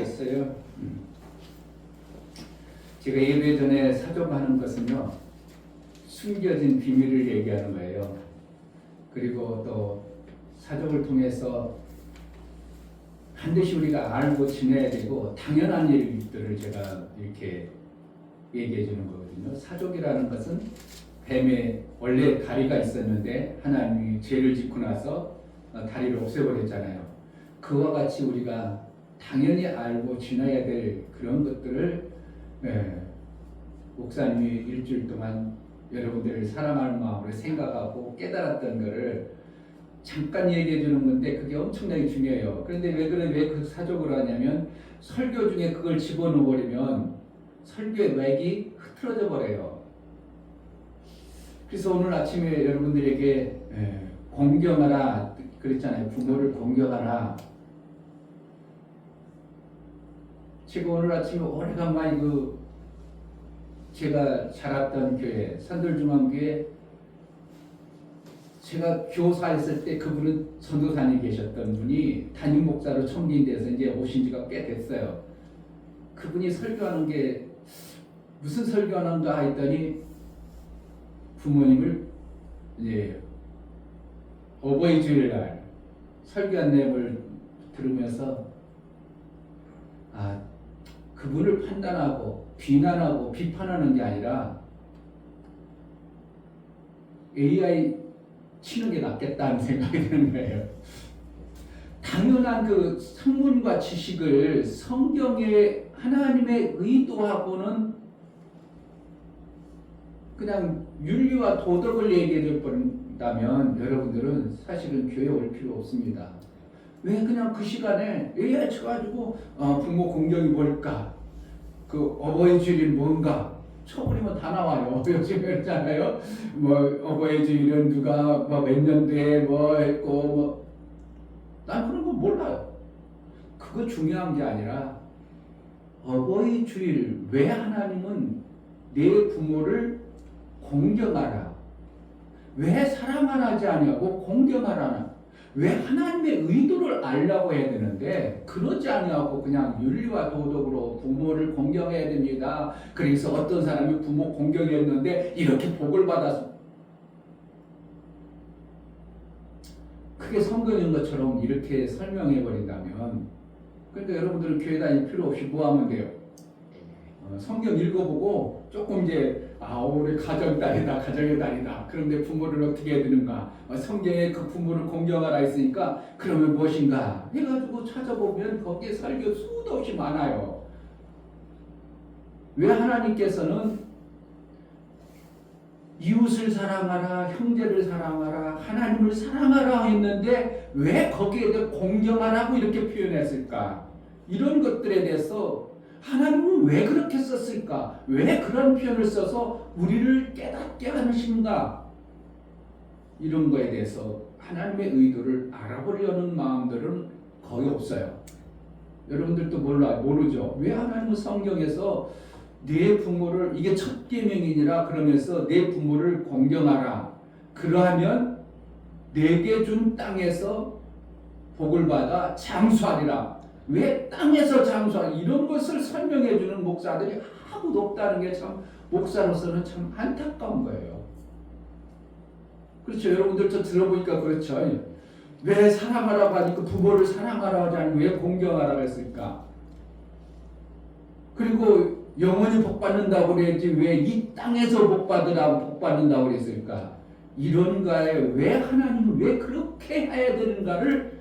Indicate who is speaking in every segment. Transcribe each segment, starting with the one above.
Speaker 1: 있어요. 제가 예배 전에 사족하는 것은요, 숨겨진 비밀을 얘기하는 거예요. 그리고 또 사족을 통해서 반드시 우리가 알고 지내야 되고 당연한 일들을 제가 이렇게 얘기해 주는 거거든요. 사족이라는 것은 뱀에 원래 다리가 있었는데 하나님이 죄를 짓고 나서 다리를 없애버렸잖아요. 그와 같이 우리가 당연히 알고 지나야 될 그런 것들을 목사님이 일주일 동안 여러분들을 사랑하는 마음으로 생각하고 깨달았던 것을 잠깐 얘기해 주는 건데 그게 엄청나게 중요해요. 그런데 왜 그 사족을 하냐면 설교 중에 그걸 집어넣어 버리면 설교의 맥이 흐트러져 버려요. 그래서 오늘 아침에 여러분들에게 공경하라 그랬잖아요. 부모를 공경하라. 제가 오늘 아침에 오래간만에 제가 자랐던 교회, 산들중앙교회, 제가 교사했을 때 그분은 전도사님 계셨던 분이 담임 목사로 청진돼서 이제 오신 지가 꽤 됐어요. 그분이 설교하는 게 무슨 설교하는가 했더니 부모님을 이제 어버이 주일날 설교한 내용을 들으면서 그분을 판단하고 비난하고 비판하는 게 아니라 AI 치는 게 낫겠다는 생각이 드는 거예요. 당연한 그 학문과 지식을 성경의 하나님의 의도하고는 그냥 윤리와 도덕을 얘기해 버린다면 여러분들은 사실은 교회 올 필요 없습니다. 왜 그냥 그 시간에 AI 쳐가지고 부모 공경이 뭘까? 그 어버이 주일이 뭔가 쳐버리면 다 나와요. 요즘 그렇잖아요. 뭐 어버이 주일은 누가 뭐 몇 년도에 뭐 했고 난 그런 거 몰라요. 그거 중요한 게 아니라 어버이 주일 왜 하나님은 내 부모를 공경하라. 왜 사랑하라 하지 아니하고 공경하라나. 왜 하나님의 의도를 알라고 해야 되는데 그러지 아니하고 그냥 윤리와 도덕으로 부모를 공경해야 됩니다. 그래서 어떤 사람이 부모 공경했는데 이렇게 복을 받아서 그게 성경인 것처럼 이렇게 설명해 버린다면 그러니까 여러분들은 교회 다닐 필요 없이 뭐 하면 돼요? 성경 읽어보고 조금 이제 우리 가정의 달이다. 그런데 부모를 어떻게 해야 되는가? 성경에 그 부모를 공경하라 했으니까 그러면 무엇인가? 해가지고 찾아보면 거기에 설교 수도 없이 많아요. 왜 하나님께서는 이웃을 사랑하라, 형제를 사랑하라, 하나님을 사랑하라 했는데 왜 거기에 대해 공경하라고 이렇게 표현했을까? 이런 것들에 대해서 하나님은 왜 그렇게 썼을까? 왜 그런 표현을 써서 우리를 깨닫게 하시는가? 이런 거에 대해서 하나님의 의도를 알아보려는 마음들은 거의 없어요. 여러분들도 모르죠? 왜 하나님은 성경에서 내 부모를 이게 첫 계명이니라 그러면서 내 부모를 공경하라. 그러하면 내게 준 땅에서 복을 받아 장수하리라. 왜 땅에서 장수하라 이런 것을 설명해 주는 목사들이 아무도 없다는 게 참 목사로서는 참 안타까운 거예요. 그렇죠. 여러분들 저 들어보니까 그렇죠. 왜 사랑하라고 하니까 부모를 사랑하라고 하지 않고 왜 공경하라고 했을까? 그리고 영원히 복 받는다고 그랬지 왜 이 땅에서 복 받는다고 그랬을까? 이런 거에 왜 하나님은 왜 그렇게 해야 되는가를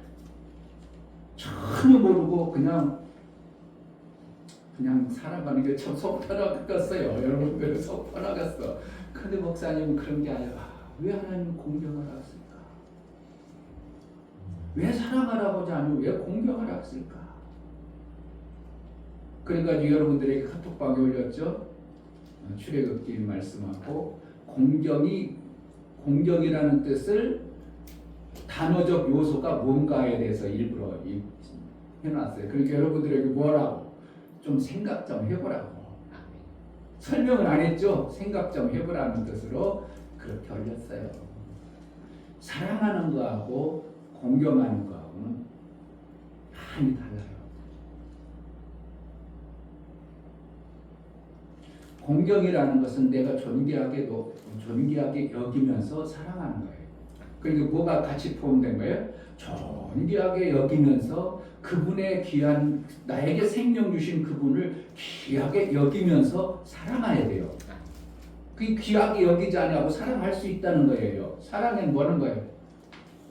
Speaker 1: 전혀 모르고 그냥 살아가는 게 참 속 터나갔어요. 여러분들은 속 터나갔어. 근데 목사님은 그런 게 아니라 왜 하나님은 공경하라 했을까? 왜 사랑하라고 하지 않고 왜 공경하라 했을까? 그래가지고 여러분들에게 카톡방에 올렸죠. 출애굽기 말씀하고 공경이라는 뜻을 단어적 요소가 뭔가에 대해서 일부러 해놨어요. 그러니까 여러분들에게 뭐라고? 좀 생각 좀 해보라고. 설명을 안 했죠? 생각 좀 해보라는 뜻으로 그렇게 올렸어요. 사랑하는 거하고 공경하는 거하고는 많이 달라요. 공경이라는 것은 내가 존귀하게 여기면서 사랑하는 거예요. 그러니까 뭐가 같이 포함된 거예요? 존귀하게 여기면서 그분의 귀한 나에게 생명 주신 그분을 귀하게 여기면서 사랑해야 돼요. 그 귀하게 여기지 않냐고 사랑할 수 있다는 거예요. 사랑은 뭐는 거예요?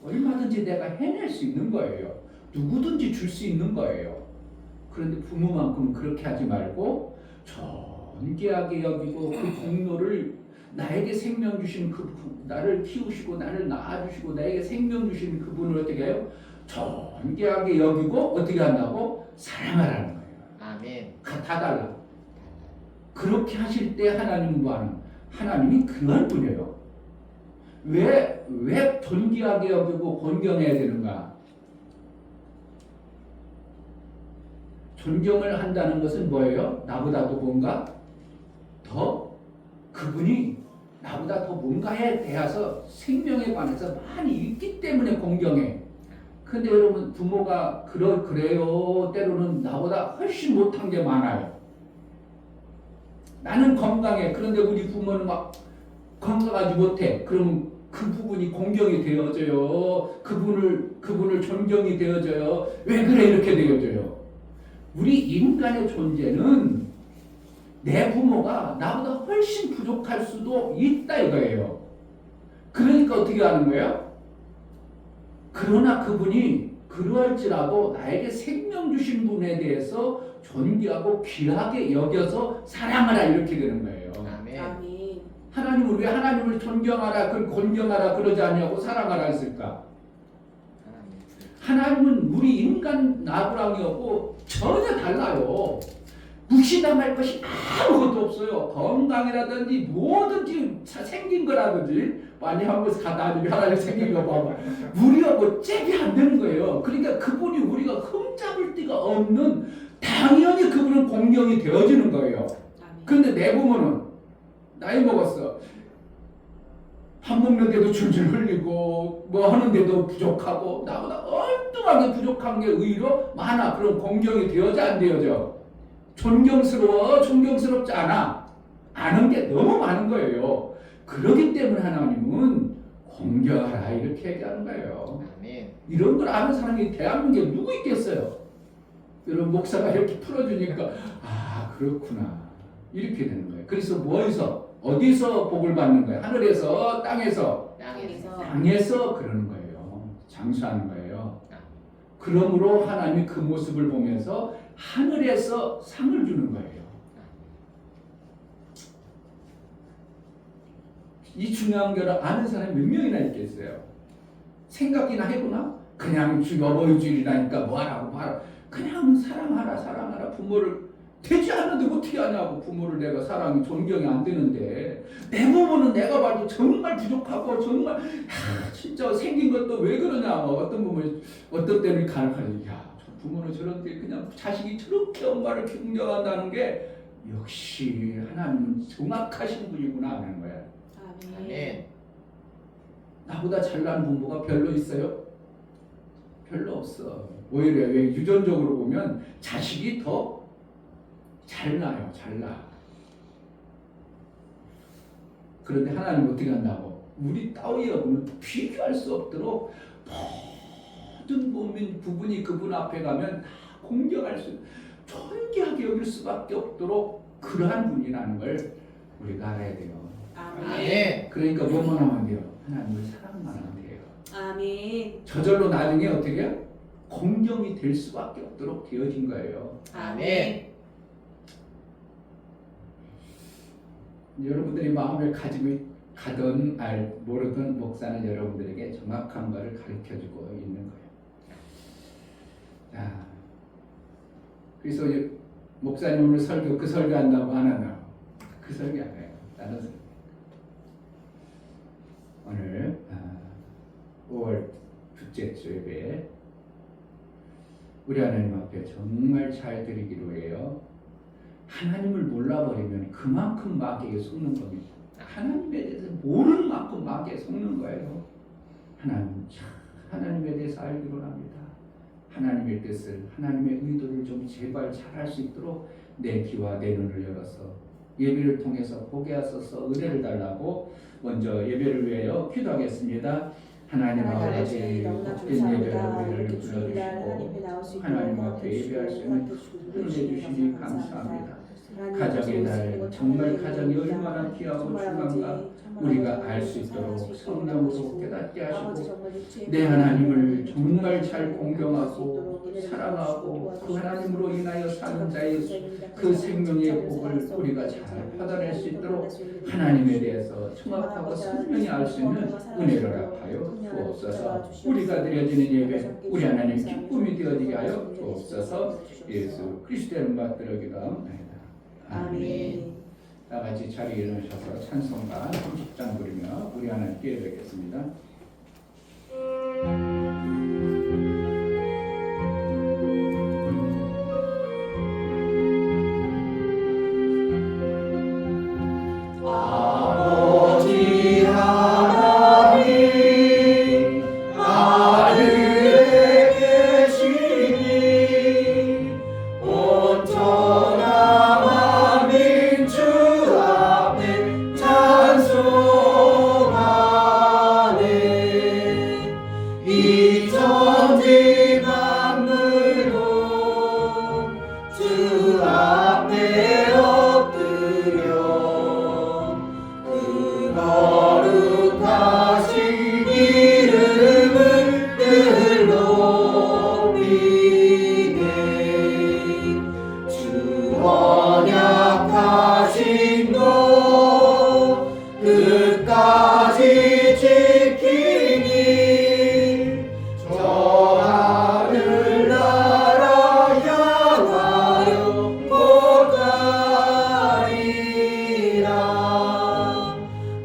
Speaker 1: 얼마든지 내가 해낼 수 있는 거예요. 누구든지 줄 수 있는 거예요. 그런데 부모만큼은 그렇게 하지 말고 존귀하게 여기고 그 공로를 나에게 생명 주신 나를 키우시고 나를 낳아주시고 나에게 생명 주신 그분을 어떻게 해요? 존귀하게 여기고 어떻게 한다고? 사랑하라는 거예요.
Speaker 2: 아멘.
Speaker 1: 다 달라. 그렇게 하실 때 하나님은 뭐하는? 하나님이 그런 분이에요. 왜 존귀하게 여기고 존경해야 되는가? 존경을 한다는 것은 뭐예요? 나보다도 뭔가 더 그분이 나보다 더 뭔가에 대해서 생명에 관해서 많이 있기 때문에 공경해. 근데 여러분 부모가 그래요. 때로는 나보다 훨씬 못한 게 많아요. 나는 건강해. 그런데 우리 부모는 막 건강하지 못해. 그러면 그 부분이 공경이 되어져요. 그분을 존경이 되어져요. 왜 그래 이렇게 되어져요. 우리 인간의 존재는 내 부모가 나보다 훨씬 부족할 수도 있다 이거예요. 그러니까 어떻게 하는 거예요? 그러나 그분이 그러할지라도 나에게 생명 주신 분에 대해서 존귀하고 귀하게 여겨서 사랑하라 이렇게 되는 거예요.
Speaker 2: 아멘.
Speaker 3: 아멘.
Speaker 1: 하나님을 왜 하나님을 존경하라, 존경하라 그러지 않냐고 사랑하라 했을까? 하나님은 우리 인간 나부랑이었고 전혀 달라요. 무시당할 것이 아무것도 없어요. 건강이라든지 뭐든지 생긴 거라든지 많이 한 번씩 나중에 하나님 생긴 거 봐봐. 우리하고 잽이 안 되는 거예요. 그러니까 그분이 우리가 흠잡을 데가 없는 당연히 그분은 공경이 되어지는 거예요. 그런데 내 부모는 나이 먹었어. 밥 먹는데도 줄줄 흘리고 뭐 하는데도 부족하고 나보다 엉뚱하게 부족한 게 의외로 많아. 그럼 공경이 되어져 안 되어져? 존경스러워? 존경스럽지 않아? 아는 게 너무 많은 거예요. 그렇기 때문에 하나님은 공경하라 이렇게 얘기하는 거예요.
Speaker 2: 아멘.
Speaker 1: 이런 걸 아는 사람이 대한민국에 누구 있겠어요? 여러분 목사가 이렇게 풀어주니까 아 그렇구나 이렇게 되는 거예요. 그래서 어디서 복을 받는 거예요? 하늘에서 땅에서 땅에서 그러는 거예요. 장수하는 거예요. 그러므로 하나님이 그 모습을 보면서 하늘에서 상을 주는 거예요. 이 중요한 걸 아는 사람이 몇 명이나 있겠어요? 생각이나 해보나? 그냥 어버이 주일이라니까 뭐하라고 그냥 사랑하라 부모를 되지 않는데 어떻게 하냐고. 부모를 내가 사랑이 존경이 안 되는데 내 부모는 내가 봐도 정말 부족하고 정말 진짜 생긴 것도 왜 그러냐. 어떤 부모는 어떤 때는 가르쳐요. 야, 저 부모는 저런데 그냥 자식이 저렇게 엄마를 존경한다는 게 역시 하나님은 정확하신 분이구나 하는 거야.
Speaker 2: 아멘.
Speaker 1: 나보다 잘난 부모가 별로 있어요? 별로 없어. 오히려 왜 유전적으로 보면 자식이 더 잘나요. 잘나. 그런데 하나님 어떻게 한다고? 우리 따위하고는 비교할 수 없도록 모든 부분이 그분 앞에 가면 다 공경할 수, 존귀하게 여길 수밖에 없도록 그러한 분이라는 걸 우리가 알아야 돼요.
Speaker 2: 아멘.
Speaker 1: 그러니까 뭐만 하면 돼요? 하나님을 사랑만 하면 돼요.
Speaker 3: 아멘.
Speaker 1: 저절로 나중에 어떻게 해요? 공경이 될 수밖에 없도록 되어진 거예요.
Speaker 2: 아멘.
Speaker 1: 여러분들이 마음을 가지고 가든 모르든 목사는 여러분들에게 정확한 것을 가르쳐주고 있는 거예요. 자, 그래서 목사님 오늘 설교 그 설교 한다고 안 하나? 그 설교 안 해요. 다른 설교. 오늘 5월 둘째 주 예배 우리 하나님 앞에 정말 잘 드리기로 해요. 하나님을 몰라버리면 그만큼 마귀에 속는 겁니다. 하나님에 대해서 모르는 만큼 마귀에 속는 거예요. 하나님에 대해서 알기로 합니다. 하나님의 뜻을, 하나님의 의도를 좀 제발 잘 할 수 있도록 내 귀와 내 눈을 열어서 예배를 통해서 보게 하소서 은혜를 달라고 먼저 예배를 위하여 기도하겠습니다. 하나님 아버지 복된 예배로 우리를 불러주시고 하나님 앞에 예배할 수 있는 힘을 내주시니 감사합니다. 가정의 날 정말 가정이 얼마나 귀하고 중요한가 우리가 알 수 있도록 성령으로 깨닫게 하시고 내 하나님을 정말 잘 공경하고 사랑하고 그 하나님으로 인하여 사는 자의 그 생명의 복을 우리가 잘 받아낼 수 있도록 하나님에 대해서 정확하고 선명히 알 수 있는 은혜를 합하여 주옵소서. 우리가 드려지는 예배 우리 하나님 기쁨이 되어지게 하여 주옵소서. 예수 그리스도의 이름 받들어 기도합니다. 아멘. 다 같이 자리에 일어나셔서 찬송가 30장 부르며 우리 하나님께 예배하겠습니다.
Speaker 2: 아버지 하나님 하늘에 계시니 온전한 주 앞에 찬송하네. 이 천지 만물도 주 앞에 엎드려 그 거룩하신 이름을 늘 높이네. 주 언약하신 것 끝까지 지키니 저 하늘나라 향하여 곧 가리라.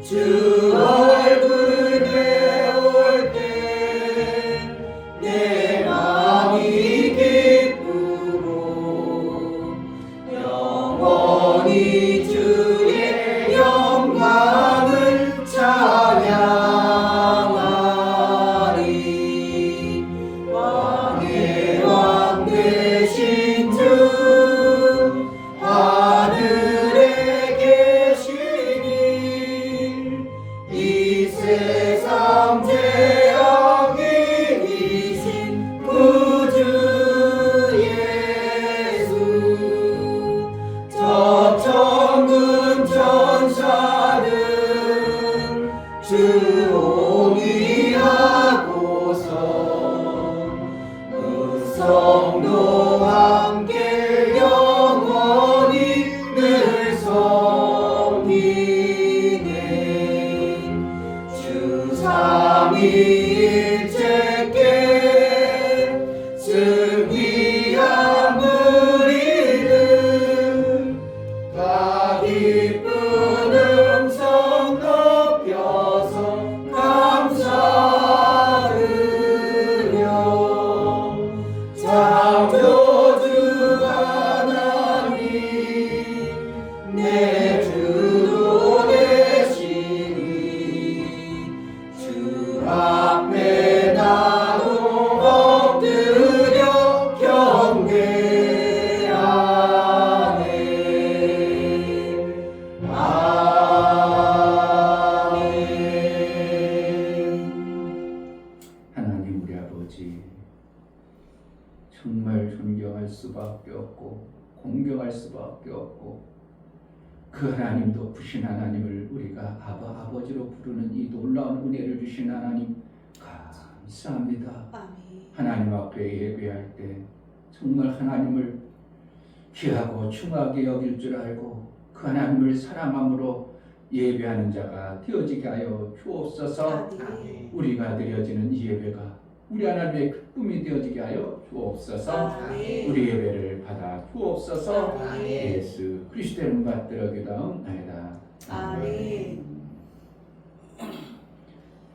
Speaker 2: 주 얼굴 배울 때 내 마음이 기쁘고 영원히 주의 영광을 찬양하리. 왕의 왕 되신 주 하늘에 계시니 이 세상 죄악이 이신 구주 예수. 저 천군 천사는 주 옹이하고서 성도 함께 영원히 늘 섬기네. 주 삼위일체께 승리한 무리들 다 기쁜 음성 높여서 감사드려. 창조주 하나님 내 주도 되시니 주 앞에 나도 엎드려 경배하네. 아멘.
Speaker 1: 하나님 우리 아버지 정말 존경할 수밖에 없고 공경할 수밖에 없고 그 하나님 높으신 하나님을 우리가 아버지로 부르는 이 놀라운 은혜를 주신 하나님 감사합니다.
Speaker 3: 아멘.
Speaker 1: 하나님 앞에 예배할 때 정말 하나님을 귀하고 중하게 여길 줄 알고 그 하나님을 사랑함으로 예배하는 자가 되어지게 하여 주옵소서.
Speaker 3: 아멘.
Speaker 1: 우리가 드려지는 이 예배가 우리 하나님의 기쁨이 되어지게 하여 주옵소서.
Speaker 3: 아멘.
Speaker 1: 우리 예배를 받아 주옵소서.
Speaker 3: 아멘.
Speaker 1: 예수 그리스도의 이름 받들어 기도하옵나이다.
Speaker 3: 아멘.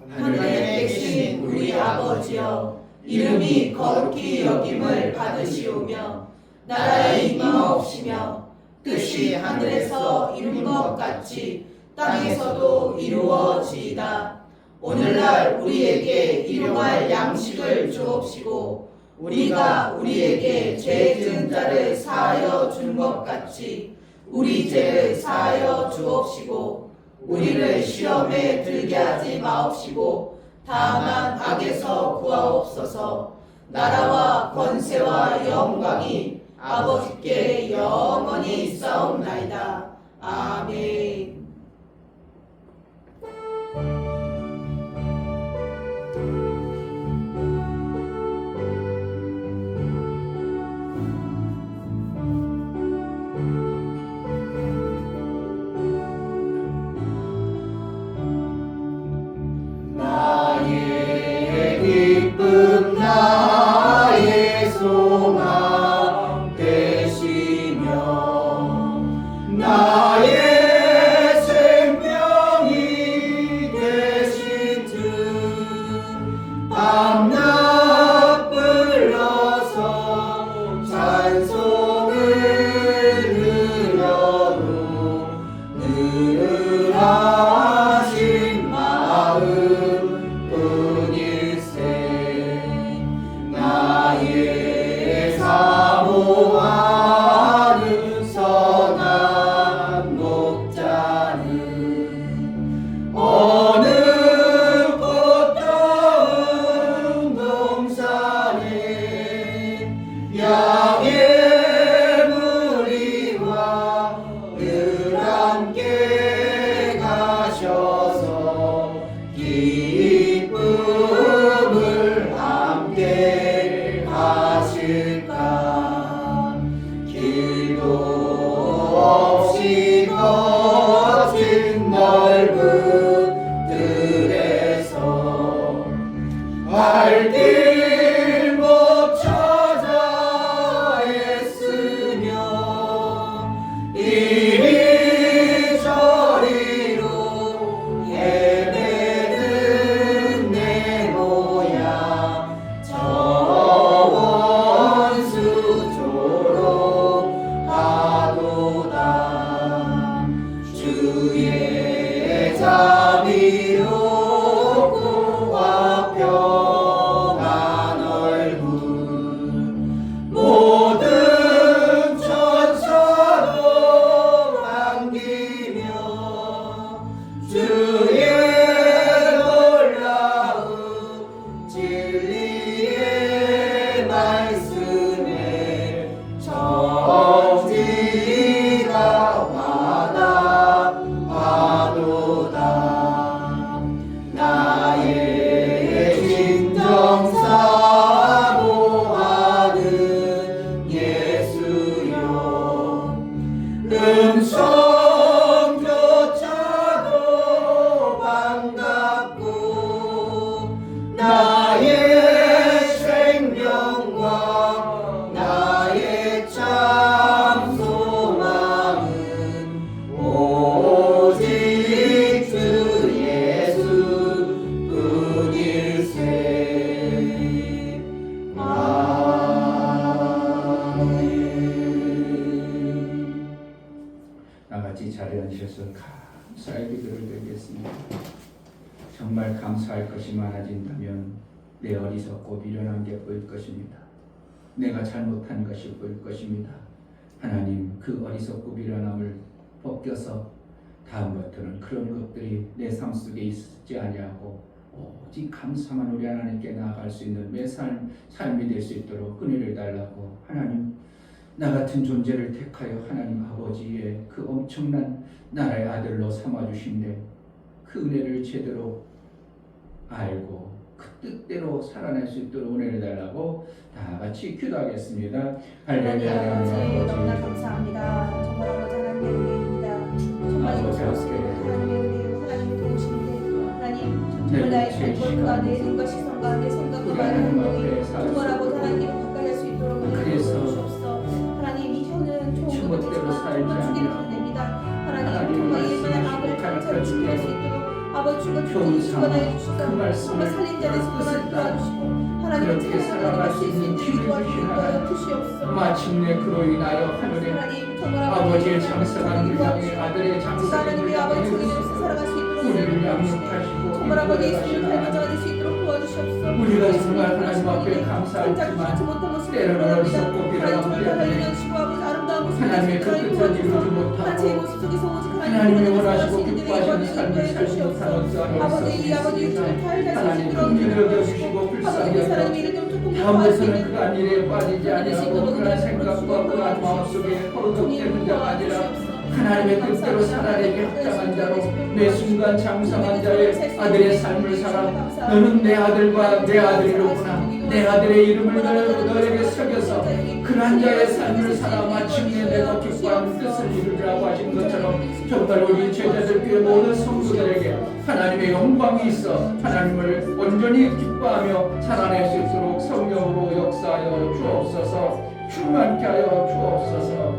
Speaker 2: 하늘에 계신 우리 아버지여 이름이 거룩히 여김을 받으시오며 나라의 임하옵시며 뜻이 하늘에서 이룬 것 같이 땅에서도 이루어지이다. 오늘날 우리에게 일용할 양식을 주옵시고 우리가 우리에게 죄 지은 자를 사하여 준 것 같이 우리 죄를 사하여 주옵시고 우리를 시험에 들게 하지 마옵시고 다만 악에서 구하옵소서. 나라와 권세와 영광이 아버지께 영원히 있사옵나이다. 아멘.
Speaker 1: 나의 기쁨 나의 소망 되시며 나의 생명이 되신 주 밤낮 불러서 찬송을 드려도 늘하신 마음 뿐일세. 나의 사모하는 선한 목자는 어느 꽃다운 동산에 양의 무리와 늘 함께 가셔서 기쁨을 함께 하실까. 길도 없이 거친 넓은 들에서 발길 못 찾아 애쓰며 이리저리로 헤매는 내 모양 저 원수처럼 하도다. 주의 자비롭고 평안 얼굴 모든 천사도 반기며 주의 놀라운 진리의 말씀에 정지가 와닿아도다. 나의 진정 사모하는 예수여 음성조차도 반갑고 나의 생명과 나의 참 소망은 오직 주 예수 뿐일세. 아멘. 나같이 자리에 앉으셔서 감사의 기도를 드리겠습니다. 정말 감사할 것이 많아진다면 내 어리석고 미련한 게 보일 것입니다. 내가 잘못한 것이 보일 것입니다. 하나님, 그 어리석고 미련함을 벗겨서 다음부터는 그런 것들이 내 삶 속에 있지 아니하고 오직 감사만 우리 하나님께 나아갈 수 있는 매 삶이 될 수 있도록 은혜를 달라고, 하나님, 나 같은 존재를 택하여 하나님 아버지의 그 엄청난 나라의 아들로 삼아주신데 그 은혜를 제대로 알고 그 뜻대로 살아낼 수 있도록 은혜를 달라고 다 같이 기도하겠습니다. 할렐루야.
Speaker 3: 아버지 너무나 감사합니다. 정말 아버지 하나님의 은혜입니다. 정말
Speaker 1: 아버지
Speaker 3: 감사합니다.
Speaker 1: 함께
Speaker 3: 하나님의 은혜요, 하나님의 도우신데 하나님 정말
Speaker 1: 네,
Speaker 3: 나의
Speaker 1: 제
Speaker 3: 생각과 내 눈과 시선과 내 생각과
Speaker 1: 우리
Speaker 3: 말을
Speaker 1: 하나님 앞에
Speaker 3: 하나님
Speaker 1: 살아서
Speaker 3: 정말 아버지 하나님 가까이 할 수 있도록 은혜를
Speaker 1: 그래서
Speaker 3: 주옵소서. 하나님 이 혀는 좋은
Speaker 1: 주먹대로
Speaker 3: 것이지만
Speaker 1: 살지
Speaker 3: 정말 주님을
Speaker 1: 아니하고
Speaker 3: 됩니다. 하나님
Speaker 1: 하나님
Speaker 3: 정말
Speaker 1: 말씀을
Speaker 3: 예전의 악을
Speaker 1: 지키는
Speaker 3: 강차를 지킬 수 있도록 아버지 주가
Speaker 1: 좋은
Speaker 3: 주권하여
Speaker 1: 상황,
Speaker 3: 주시고
Speaker 1: 그 말씀을
Speaker 3: 정말 살린 자를 주권하여 도와주시고 하나님
Speaker 1: 그렇게 살아갈 수 있는 길을 주시는 하나님.
Speaker 3: 주시옵소서.
Speaker 1: 마침내 그로 인하여 하늘에
Speaker 3: 하나님 정말
Speaker 1: 아버지의 장성한 물량이 아들의 장성한
Speaker 3: 하나님의 아버지
Speaker 1: 물량이
Speaker 3: 주님으로서 살아갈 수 있도록
Speaker 1: 우리를 양육하시고
Speaker 3: 정말 아버지 예수님
Speaker 1: 인도하시는
Speaker 3: 닮은 자가
Speaker 1: 하나님.
Speaker 3: 될 수 있도록 도와주시옵소서.
Speaker 1: 우리가 정말 하나님 앞에 감사하지만 때로는 어리석고 비련한
Speaker 3: 하나님 정말
Speaker 1: 때문에
Speaker 3: 달리는 시고 아버지 아름다운 모습을
Speaker 1: 하나님의 그 끝을 이루지 못하고 하나님이 원하시고 기뻐하시는 삶을 살지 못하는 자를 있습니다. 하나님 긍휼히 여겨주시고 불쌍히 여겨주시고 다음에서는 그러한 일에 빠지지 아니하고 그러한 생각과 그러한 마음속에 허덕대는 자가 아니라 하나님의 뜻대로 살아내기 합당한 자로 매 순간 장성한 자의 아들의 삶을 살아 너는 내 아들과 내 아들이로구나 내 아들의 이름을 너에게 새겨서 그러한 자의 삶을 살아 마침내 내가 기뻐하는 뜻을 이루리라고 하신 것처럼 정말 우리 제자들께 모든 성도들에게 하나님의 영광이 있어 하나님을 온전히 기뻐하며 살아낼 수 있도록 성령으로 역사하여 주옵소서. 충만케 하여 주옵소서.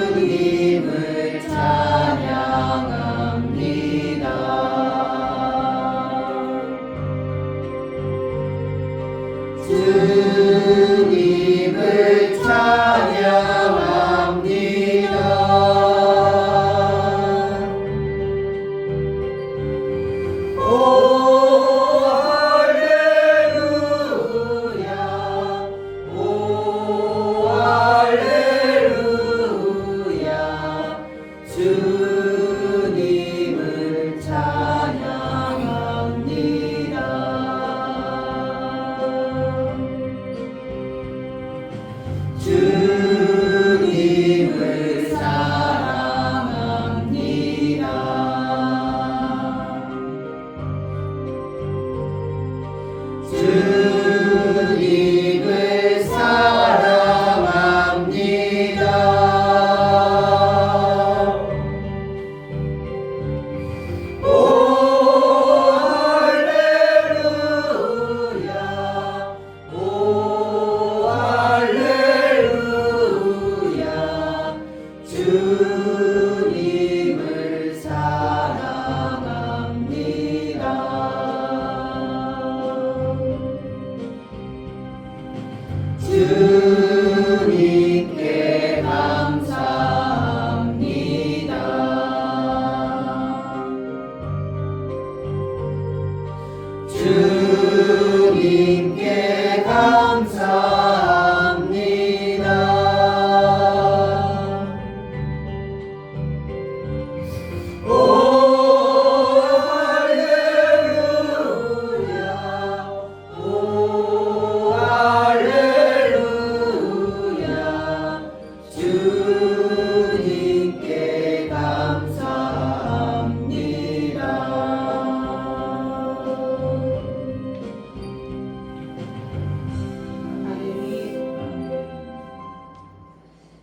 Speaker 2: 주님을 찬양합니다. 주님을 찬양합니다. 오 할렐루야 오 할렐루야 주님을 찬양합니다. 주님을 사랑합니다. 주님을 사랑합니다. 오 할렐루야 오 할렐루야 주님을 사랑합니다. 주님께 감사합니다. 주님께 감사합니다. 오 할렐루야 오 할렐루야 주님께 감사합니다.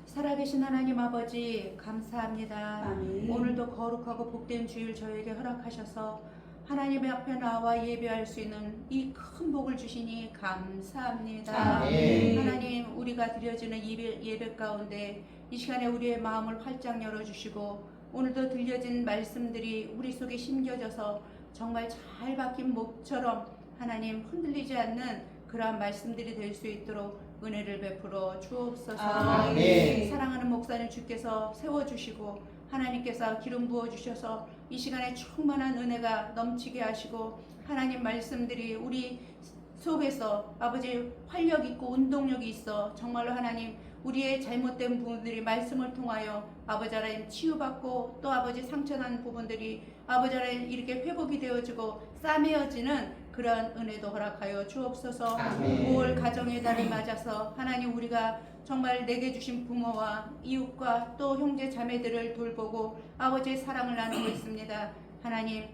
Speaker 3: 살아계신 하나님 아버지 감사합니다.
Speaker 4: 아멘.
Speaker 3: 오늘도 거룩하고 복된 주일 저에게 허락하셔서 하나님의 앞에 나와 예배할 수 있는 이 큰 복을 주시니 감사합니다.
Speaker 2: 아멘.
Speaker 3: 하나님 우리가 드려지는 예배 가운데 이 시간에 우리의 마음을 활짝 열어주시고 오늘도 들려진 말씀들이 우리 속에 심겨져서 정말 잘 박힌 목처럼 하나님 흔들리지 않는 그러한 말씀들이 될 수 있도록 은혜를 베풀어 주옵소서.
Speaker 2: 아멘.
Speaker 3: 사랑하는 목사님 주께서 세워주시고 하나님께서 기름 부어주셔서 이 시간에 충만한 은혜가 넘치게 하시고 하나님 말씀들이 우리 속에서 아버지 활력 있고 운동력이 있어 정말로 하나님 우리의 잘못된 부분들이 말씀을 통하여 아버지 하나님 치유받고 또 아버지 상처난 부분들이 아버지 하나님 이렇게 회복이 되어지고 싸매어지는 그런 은혜도 허락하여 주옵소서.
Speaker 2: 아멘.
Speaker 3: 5월 가정의 달을 맞아서 하나님 우리가 정말 내게 주신 부모와 이웃과 또 형제 자매들을 돌보고 아버지의 사랑을 나누고 있습니다. 하나님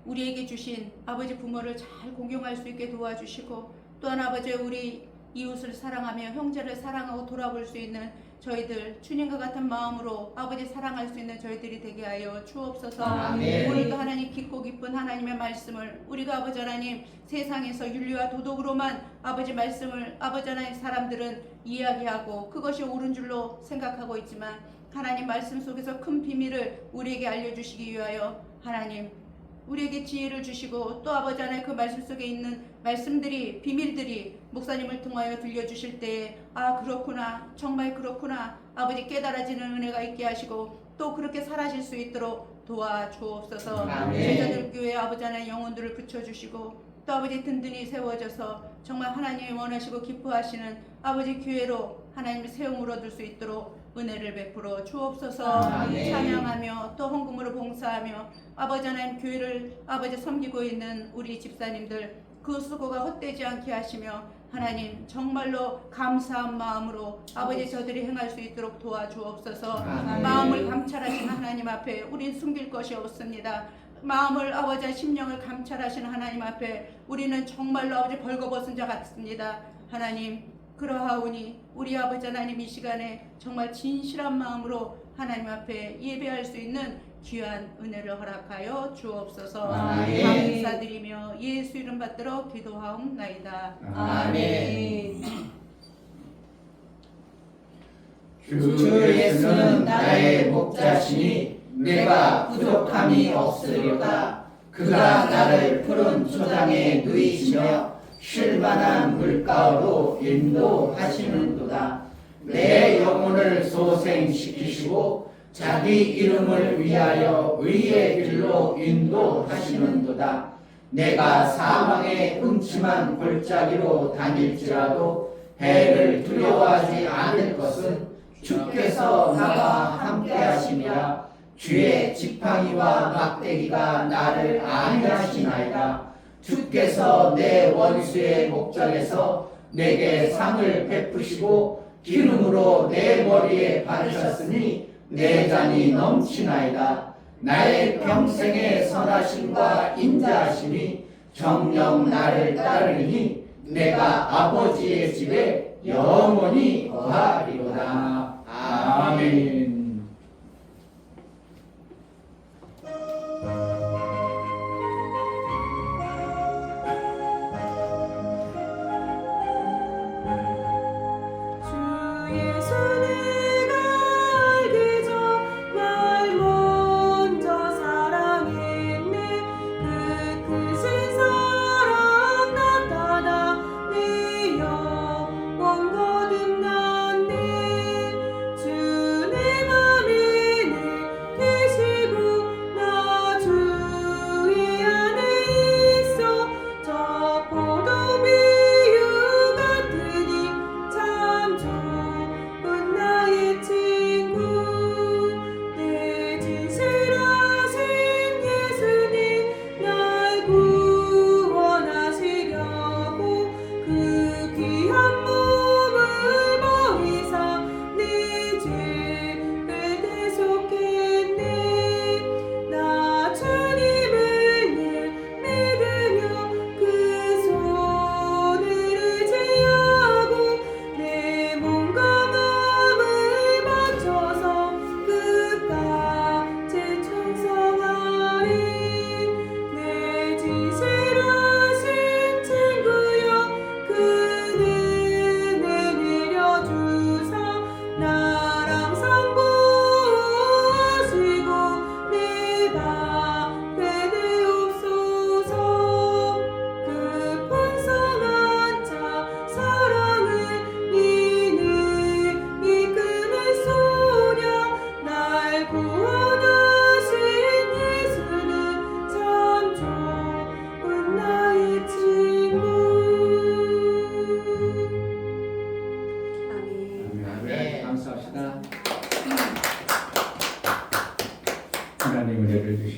Speaker 3: 우리에게 주신 아버지 부모를 잘 공경할 수 있게 도와주시고 또한 아버지 우리 이웃을 사랑하며 형제를 사랑하고 돌아볼 수 있는 저희들 주님과 같은 마음으로 아버지 사랑할 수 있는 저희들이 되게 하여 주옵소서.
Speaker 2: 아멘.
Speaker 3: 오늘도 하나님 깊고 깊은 하나님의 말씀을 우리가 아버지 하나님 세상에서 윤리와 도덕으로만 아버지 말씀을 아버지 하나님 사람들은 이야기하고 그것이 옳은 줄로 생각하고 있지만 하나님 말씀 속에서 큰 비밀을 우리에게 알려주시기 위하여 하나님 우리에게 지혜를 주시고 또 아버지 하나님 그 말씀 속에 있는 말씀들이 비밀들이 목사님을 통하여 들려주실 때에 아 그렇구나 정말 그렇구나 아버지 깨달아지는 은혜가 있게 하시고 또 그렇게 살아질 수 있도록 도와주옵소서.
Speaker 2: 아멘.
Speaker 3: 제자들 교회 아버지 하나님 영혼들을 붙여주시고 또 아버지 든든히 세워져서 정말 하나님이 원하시고 기뻐하시는 아버지 교회로 하나님의 세움을 얻을 수 있도록 은혜를 베풀어 주옵소서.
Speaker 2: 아멘.
Speaker 3: 찬양하며 또 헌금으로 봉사하며 아버지 하나님 교회를 아버지 섬기고 있는 우리 집사님들 그 수고가 헛되지 않게 하시며 하나님 정말로 감사한 마음으로 아버지 저들이 행할 수 있도록 도와주옵소서.
Speaker 2: 아멘.
Speaker 3: 마음을 감찰하시는 하나님 앞에 우린 숨길 것이 없습니다. 마음을 아버지와 심령을 감찰하시는 하나님 앞에 우리는 정말로 아버지 벌거벗은 자 같습니다. 하나님 그러하오니 우리 아버지 하나님 이 시간에 정말 진실한 마음으로 하나님 앞에 예배할 수 있는 귀한 은혜를 허락하여 주옵소서.
Speaker 2: 아멘.
Speaker 3: 감사드리며 예수 이름 받들어 기도하옵나이다.
Speaker 2: 아멘.
Speaker 1: 주
Speaker 2: 예수는 나의 목자시니 내가 부족함이 없으리로다. 그가 나를 푸른 초장에 누이시며 쉴만한 물가로 인도하시는도다. 내 영혼을 소생시키시고 자기 이름을 위하여 의의 길로 인도하시는도다. 내가 사망의 음침한 골짜기로 다닐지라도 해를 두려워하지 않을 것은 주께서 나와 함께하시니라. 주의 지팡이와 막대기가 나를 안위하시나이다. 주께서 내 원수의 목전에서 내게 상을 베푸시고 기름으로 내 머리에 바르셨으니 내 잔이 넘치나이다. 나의 평생의 선하심과 인자하심이 정녕 나를 따르니 내가 아버지의 집에 영원히 거하리로다. 아멘.
Speaker 4: 내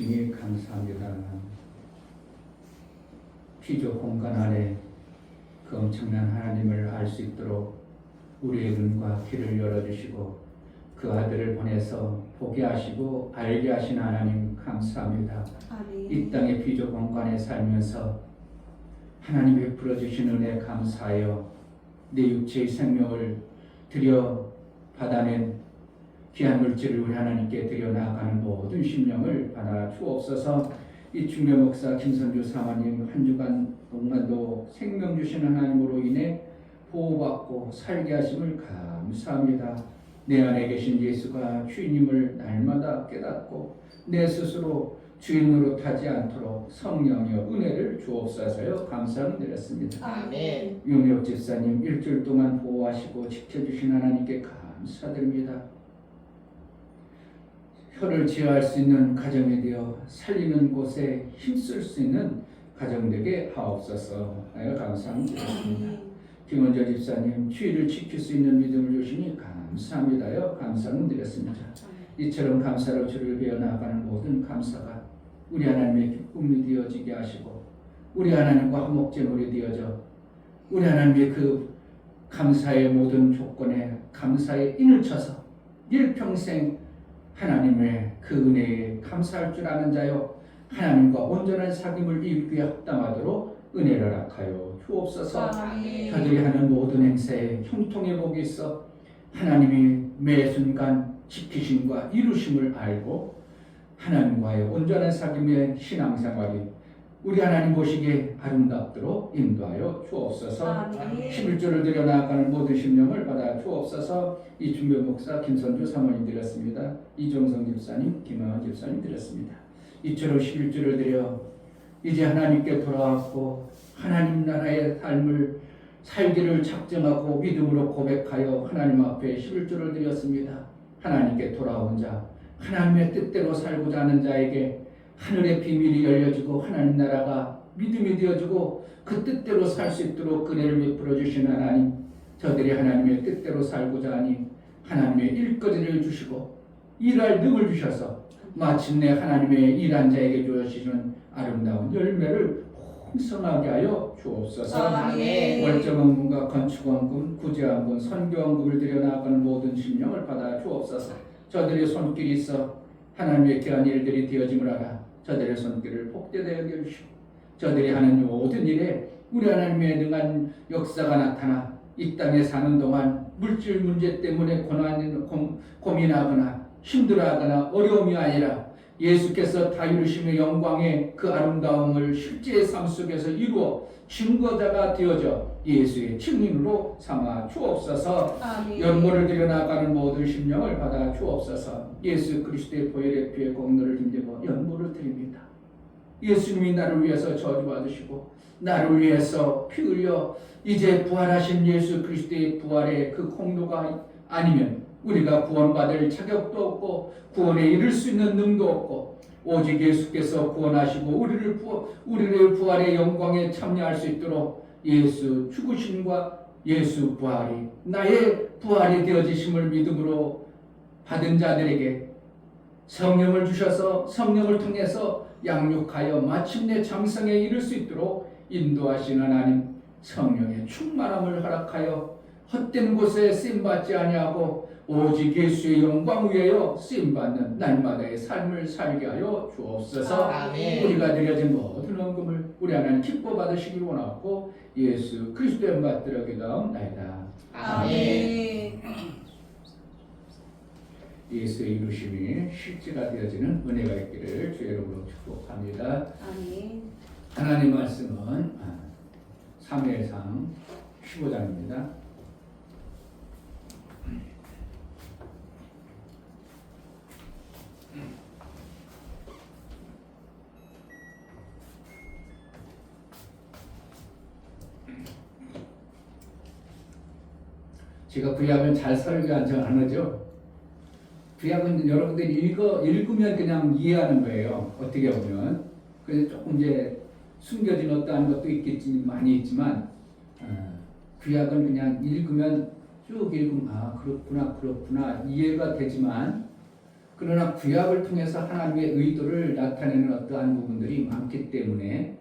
Speaker 1: 주시니 감사합니다. 피조 공간 안에 그 엄청난 하나님을 알 수 있도록 우리의 눈과 귀를 열어주시고 그 아들을 보내서 보게 하시고 알게 하신 하나님 감사합니다. 이 땅의 피조 공간에 살면서 하나님 베풀어 주신 은혜 감사하여 내 육체의 생명을 들여 받아낸 귀한 물질을 우리 하나님께 드려 나아가는 모든 심령을 받아 주옵소서. 이 중매 목사 김선주 사모님 한 주간 동안도 생명 주시는 하나님으로 인해 보호받고 살게 하심을 감사합니다. 내 안에 계신 예수가 주인임을 날마다 깨닫고 내 스스로 주인 노릇하지 않도록 성령여 은혜를 주옵소서요. 감사를 드렸습니다.
Speaker 2: 아멘.
Speaker 1: 윤혁 집사님 일주일 동안 보호하시고 지켜주신 하나님께 감사드립니다. 혀를 제어할 수 있는 가정이 되어 살리는 곳에 힘쓸 수 있는 가정 되게 하옵소서 하여 감사드립니다. 김원재 집사님 주의를 지킬 수 있는 믿음을 주시니 감사합니다요. 감사는 드렸습니다. 이처럼 감사로 주를 배워 나가는 모든 감사가 우리 하나님의 기쁨이 되어지게 하시고 우리 하나님과 화목제물이 되어져 우리 하나님의 그 감사의 모든 조건에 감사의 인을 쳐서 일평생 하나님의 그 은혜에 감사할 줄 아는 자요 하나님과 온전한 사귐을 이루기 위해 합당하도록 은혜를 허락하여 주옵소서. 저들이 하는 모든 행사에 형통의 복이 있어 하나님이 매 순간 지키심과 이루심을 알고 하나님과의 온전한 사귐의 신앙생활이 우리 하나님 보시기에 아름답도록 인도하여 주옵소서. 11조를 드려 나아가는 모든 심령을 받아 주옵소서. 이준배 목사 김선주 사모님 드렸습니다. 이종성 집사님 김하원 집사님 드렸습니다. 이처럼 11조를 드려 이제 하나님께 돌아왔고 하나님 나라의 삶을 살기를 작정하고 믿음으로 고백하여 하나님 앞에 11조를 드렸습니다. 하나님께 돌아온 자 하나님의 뜻대로 살고자 하는 자에게 하늘의 비밀이 열려지고 하나님 나라가 믿음이 되어지고 그 뜻대로 살 수 있도록 은혜를 베풀어 주신 하나님, 저들이 하나님의 뜻대로 살고자 하니 하나님의 일거리를 주시고 일할 능을 주셔서 마침내 하나님의 일한 자에게 주시는 아름다운 열매를 풍성하게 하여 주옵소서. 월정원금과 건축원금, 구제원금, 선교원금을 들여 나아가는 모든 심령을 받아 주옵소서. 저들의 손길이 있어 하나님의 귀한 일들이 되어짐을 알아 저들의 손길을 복되되어 여겨주시고 저들이 하는 모든 일에 우리 하나님의 능한 역사가 나타나 이 땅에 사는 동안 물질 문제 때문에 고민하거나 힘들어하거나 어려움이 아니라 예수께서 다 이루심의 영광의 그 아름다움을 실제의 삶 속에서 이루어 증거자가 되어져 예수의 증인으로 삼아 주옵소서. 연모를 드려 나가는 모든 심령을 받아 주옵소서. 예수 그리스도의 보혈의 피의 공로를 힘입어 연모를 드립니다. 예수님이 나를 위해서 저주받으시고 나를 위해서 피 흘려 이제 부활하신 예수 그리스도의 부활의 그 공로가 아니면 우리가 구원받을 자격도 없고 구원에 이를 수 있는 능도 없고 오직 예수께서 구원하시고 우리를 부활의 영광에 참여할 수 있도록 예수 죽으심과 예수 부활이 나의 부활이 되어지심을 믿음으로 받은 자들에게 성령을 주셔서 성령을 통해서 양육하여 마침내 장성에 이를 수 있도록 인도하시는 하나님, 성령의 충만함을 허락하여 헛된 곳에 쓰임받지 아니하고 오직 예수의 영광 위하여 쓰임받는 날마다의 삶을 살게 하여 주옵소서. 우리가 드려진 모든 헌금을 우리 하나님 기뻐 받으시기를 원하고 예수 그리스도의 이름 받들어 기도하옵나이다.
Speaker 3: 아멘.
Speaker 1: 예수의 이루심이 실제가 되어지는 은혜가 있기를 주의 이름으로 축복합니다.
Speaker 3: 아멘.
Speaker 1: 하나님 말씀은 사무엘상 15장입니다. 제가 구약은 잘 설교한 적 안 하죠. 구약은 여러분들이 읽으면 그냥 이해하는 거예요. 어떻게 보면. 그래서 조금 이제 숨겨진 어떠한 것도 있겠지만 많이 있지만 구약은 그냥 읽으면 쭉 읽으면 아 그렇구나 이해가 되지만 그러나 구약을 통해서 하나님의 의도를 나타내는 어떠한 부분들이 많기 때문에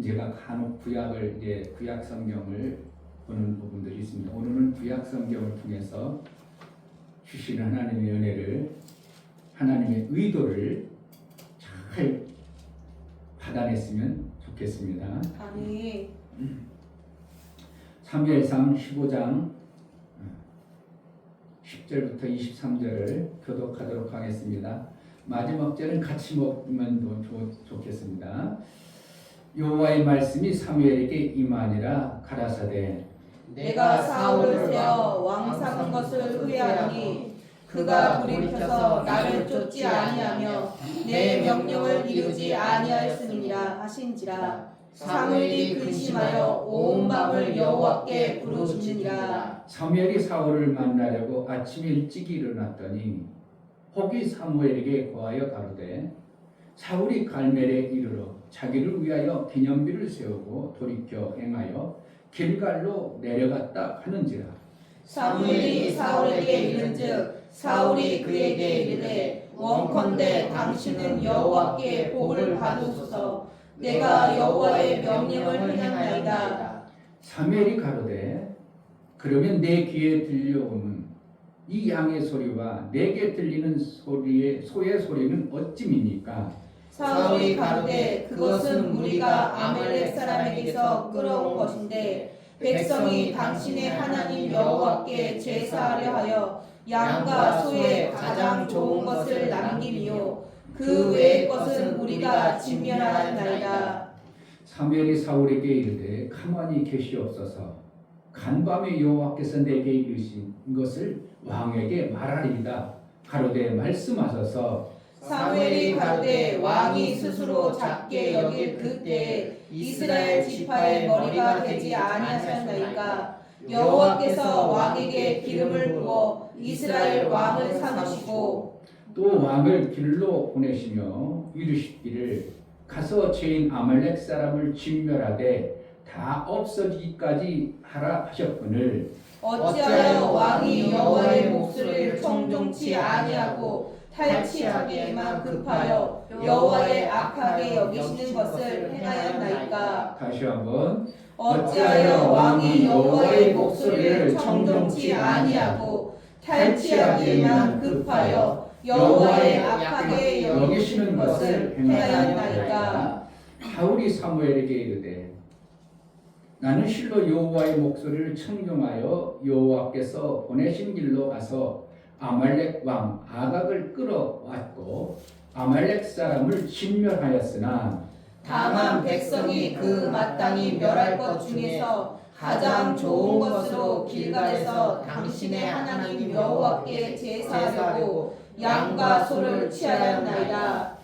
Speaker 1: 제가 간혹 구약 성경을 보는 부분들이 있습니다. 오늘은 구약 성경을 통해서 주시는 하나님의 은혜를, 하나님의 의도를 잘 받아냈으면 좋겠습니다.
Speaker 3: 아멘.
Speaker 1: 사무엘상 15장 10절부터 23절을 교독하도록 하겠습니다. 마지막 절은 같이 먹으면 좋겠습니다. 여호와의 말씀이 사무엘에게 임하니라. 가라사대
Speaker 2: 내가 사울을 세워 왕 삼은 것을 후회하니 그가 돌이켜서 나를 쫓지 아니하며 내 명령을 이루지 아니하였음이라 하신지라. 사무엘이 근심하여 온 밤을 여호와께 부르짖느니라.
Speaker 1: 사무엘이 사울을 만나려고 아침 일찍 일어났더니 혹이 사무엘에게 고하여 가로되 사울이 갈멜에 이르러 자기를 위하여 기념비를 세우고 돌이켜 행하여 길갈로 내려갔다 하는지라.
Speaker 2: 사무엘이 사울에게 이른즉 사울이 그에게 이르되 원컨대 당신은 여호와께 복을 받으소서. 내가 여호와의 명령을 행하나이다.
Speaker 1: 사무엘이 가로되 그러면 내 귀에 들려오는 이 양의 소리와 내게 들리는 소의 소리는 어찌입니까?
Speaker 2: 사울이 가로되 그것은 우리가 아말렉 사람에게서 끌어온 것인데 백성이 당신의 하나님 여호와께 제사하려 하여 양과 소의 가장 좋은 것을 남김이요 그 외의 것은 우리가 진멸하였나이다.
Speaker 1: 사무엘이 사울에게 이르되 가만히 계시옵소서. 간밤에 여호와께서 내게 이르신 것을 왕에게 말하리이다. 가로되 말씀하소서.
Speaker 2: 사무엘이 가로되 왕이 스스로 작게 여길 그때에 이스라엘 지파의 머리가 되지 아니하셨나이까. 여호와께서 왕에게 기름을 부어 이스라엘 왕을 삼으시고
Speaker 1: 또 왕을 길로 보내시며 이르시기를 가서 죄인 아말렉 사람을 진멸하되 다 없어지기까지 하라 하셨거늘
Speaker 2: 어찌하여 왕이 여호와의 목소리를 청종치 아니하고 탈취하기에만 급하여 여호와의 악하게 여기시는 것을 행하였나이까.
Speaker 1: 다시 한번
Speaker 2: 어찌하여 왕이 여호와의 목소리를 청종치 아니하고 탈취하기에만 급하여 여호와의 악하게 여기시는 것을 행하였나이까.
Speaker 1: 사울이 사무엘에게 이르되 나는 실로 여호와의 목소리를 청종하여 여호와께서 보내신 길로 가서 아말렉 왕 아각을 끌어왔고 아말렉 사람을 진멸하였으나
Speaker 2: 다만 백성이 그 마땅히 멸할 것 중에서 가장 좋은 것으로 길갈에서 당신의 하나님 여호와께 제사하려고 양과 소를 취하였나이다.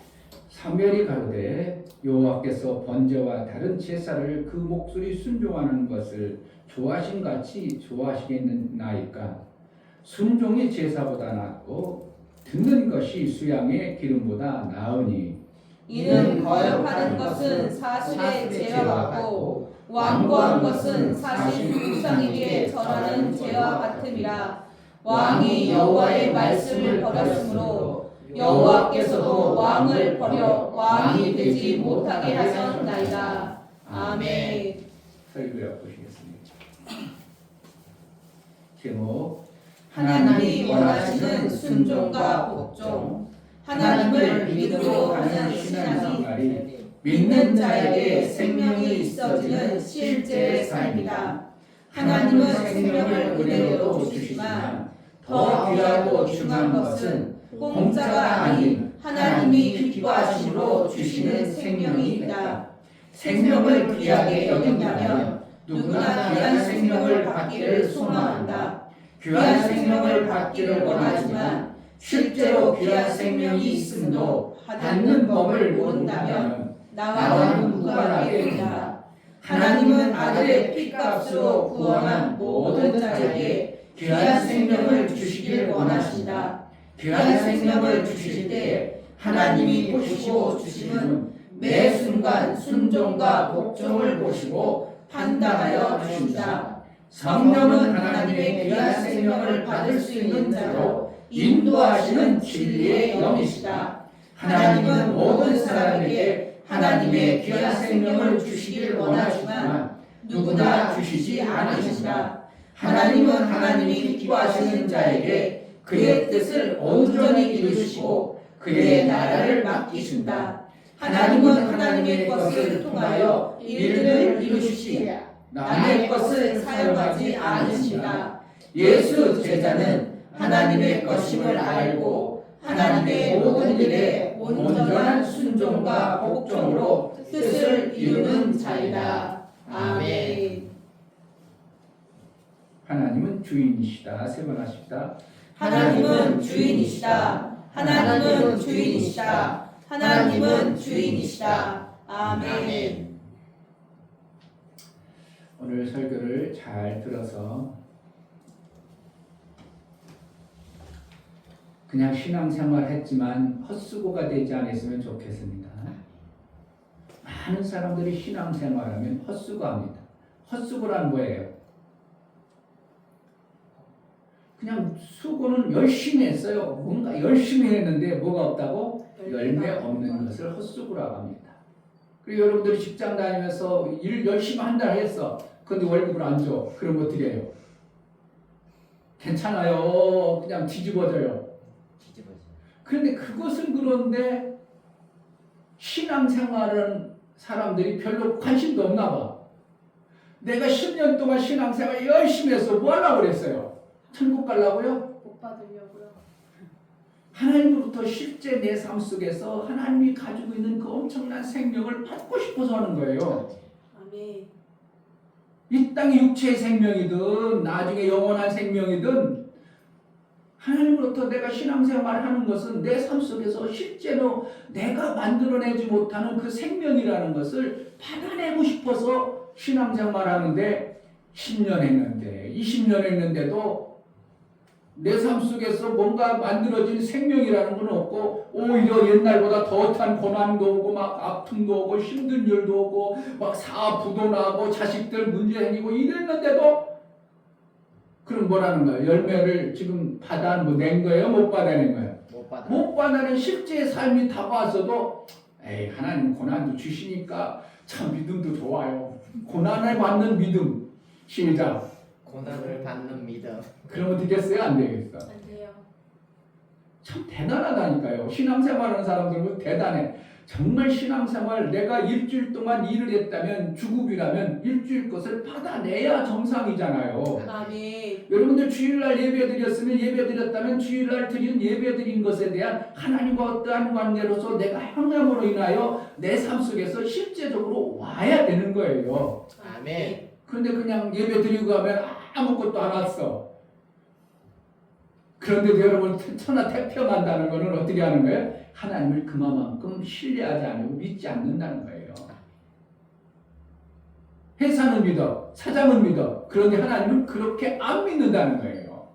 Speaker 1: 사무엘이 가로되 여호와께서 번제와 다른 제사를 그 목소리 순종하는 것을 좋아하신 같이 좋아하시겠나이까. 순종이 제사보다 낫고 듣는 것이 수양의 기름보다 나으니
Speaker 2: 이는 거역하는 것은 사실의 죄와 같고 완고한 것은 사실 우상에게 절하는 죄와 같음이라. 왕이 여호와의 말씀을 버렸으므로 여호와께서도 왕을 버려 왕이 되지 못하게 하셨나이다. 아멘.
Speaker 1: 설교해 보시겠습니다. 제목
Speaker 2: 하나님이 원하시는 순종과 복종. 하나님을 믿음으로 하는 신앙이 믿는 자에게 생명이 있어지는 실제의 삶이다. 하나님은 생명을 그대로 주시지만 더 귀하고 중요한 것은 공짜가 아닌 하나님이 기뻐하심으로 주시는 생명이 있다. 생명을 귀하게 여긴다면 누구나 귀한 생명을 받기를 소망한다. 귀한 생명을 받기를 원하지만 실제로 귀한 생명이 있음도 받는 법을 모른다면 나와는 무관하게 된다. 하나님은 아들의 피값으로 구원한 모든 자에게 귀한 생명을 주시길 원하신다. 귀한 생명을 주실 때 하나님이 보시고 주시는 매 순간 순종과 복종을 보시고 판단하여 주신다. 성령은 하나님의 귀한 생명을 받을 수 있는 자로 인도하시는 진리의 영이시다. 하나님은 모든 사람에게 하나님의 귀한 생명을 주시길 원하시지만 누구나 주시지 않으신다. 하나님은 하나님이 기뻐하시는 자에게 그의 뜻을 온전히 이루시고 그의 나라를 맡기신다. 하나님은 하나님의 것을 통하여 일들을 이루시지 남의 것을 사용하지 않으신다. 예수 제자는 하나님의 것임을 알고 하나님의 모든 일에 온전한 순종과 복종으로 뜻을 이루는 자이다. 아멘.
Speaker 1: 하나님은 주인이시다. 세 번 하십니다.
Speaker 2: 하나님은 주인이시다. 하나님은 주인이시다. 하나님은 주인이시다. 아멘.
Speaker 1: 오늘 설교를 잘 들어서 그냥 신앙생활 했지만 헛수고가 되지 않았으면 좋겠습니다. 많은 사람들이 신앙생활하면 헛수고합니다. 헛수고란 뭐예요? 그냥 수고는 열심히 했어요. 뭔가 열심히 했는데 뭐가 없다고? 열매 없는 것을 헛수고라고 합니다. 그리고 여러분들이 직장 다니면서 일 열심히 한 달 했어. 근데 월급을 안 줘. 그럼 어떻게 해요? 괜찮아요. 그냥 뒤집어져요. 그런데 그것은 그런데 신앙생활은 사람들이 별로 관심도 없나 봐. 내가 10년 동안 신앙생활 열심히 해서 뭐 하려고 그랬어요? 천국 가려고요?
Speaker 3: 복 받으려고요.
Speaker 1: 하나님으로부터 실제 내 삶 속에서 하나님이 가지고 있는 그 엄청난 생명을 받고 싶어서 하는 거예요.
Speaker 3: 아멘.
Speaker 1: 이 땅의 육체의 생명이든 나중에 영원한 생명이든 하나님으로부터 내가 신앙생활을 하는 것은 내 삶 속에서 실제로 내가 만들어내지 못하는 그 생명이라는 것을 받아내고 싶어서 신앙생활을 하는데 10년 했는데 20년 했는데도 내 삶 속에서 뭔가 만들어진 생명이라는 건 없고 오히려 옛날보다 더한 고난도 오고 막 아픔도 오고 힘든 일도 오고 막 사부도 나고 자식들 문제 생기고 이랬는데도 그럼 뭐라는 거예요? 열매를 지금 낸 거예요? 못 받아낸 거예요? 못 받아낸 실제 삶이 다가왔어도 에이 하나님 고난도 주시니까 참 믿음도 좋아요. 고난을 받는 믿음. 시작.
Speaker 4: 고난을 받는 믿음.
Speaker 1: 그러면 되겠어요? 안 되겠어?
Speaker 3: 안 돼요.
Speaker 1: 참 대단하다니까요. 신앙생활하는 사람들은 대단해. 정말 신앙생활 내가 일주일 동안 일을 했다면 주급이라면 일주일 것을 받아내야 정상이잖아요.
Speaker 3: 아멘.
Speaker 1: 여러분들 주일날 예배드렸으면 예배드렸다면 주일날 드린 예배드린 것에 대한 하나님과 어떠한 관계로서 내가 행함으로 인하여 내 삶 속에서 실제적으로 와야 되는 거예요.
Speaker 4: 아멘.
Speaker 1: 그런데 그냥 예배드리고 가면 아무것도 안 왔어. 그런데도 여러분 천하태평한다는 것은 어떻게 하는 거예요? 하나님을 그만큼 신뢰하지 않고 믿지 않는다는 거예요. 회사는 믿어, 사장은 믿어. 그런데 하나님은 그렇게 안 믿는다는 거예요.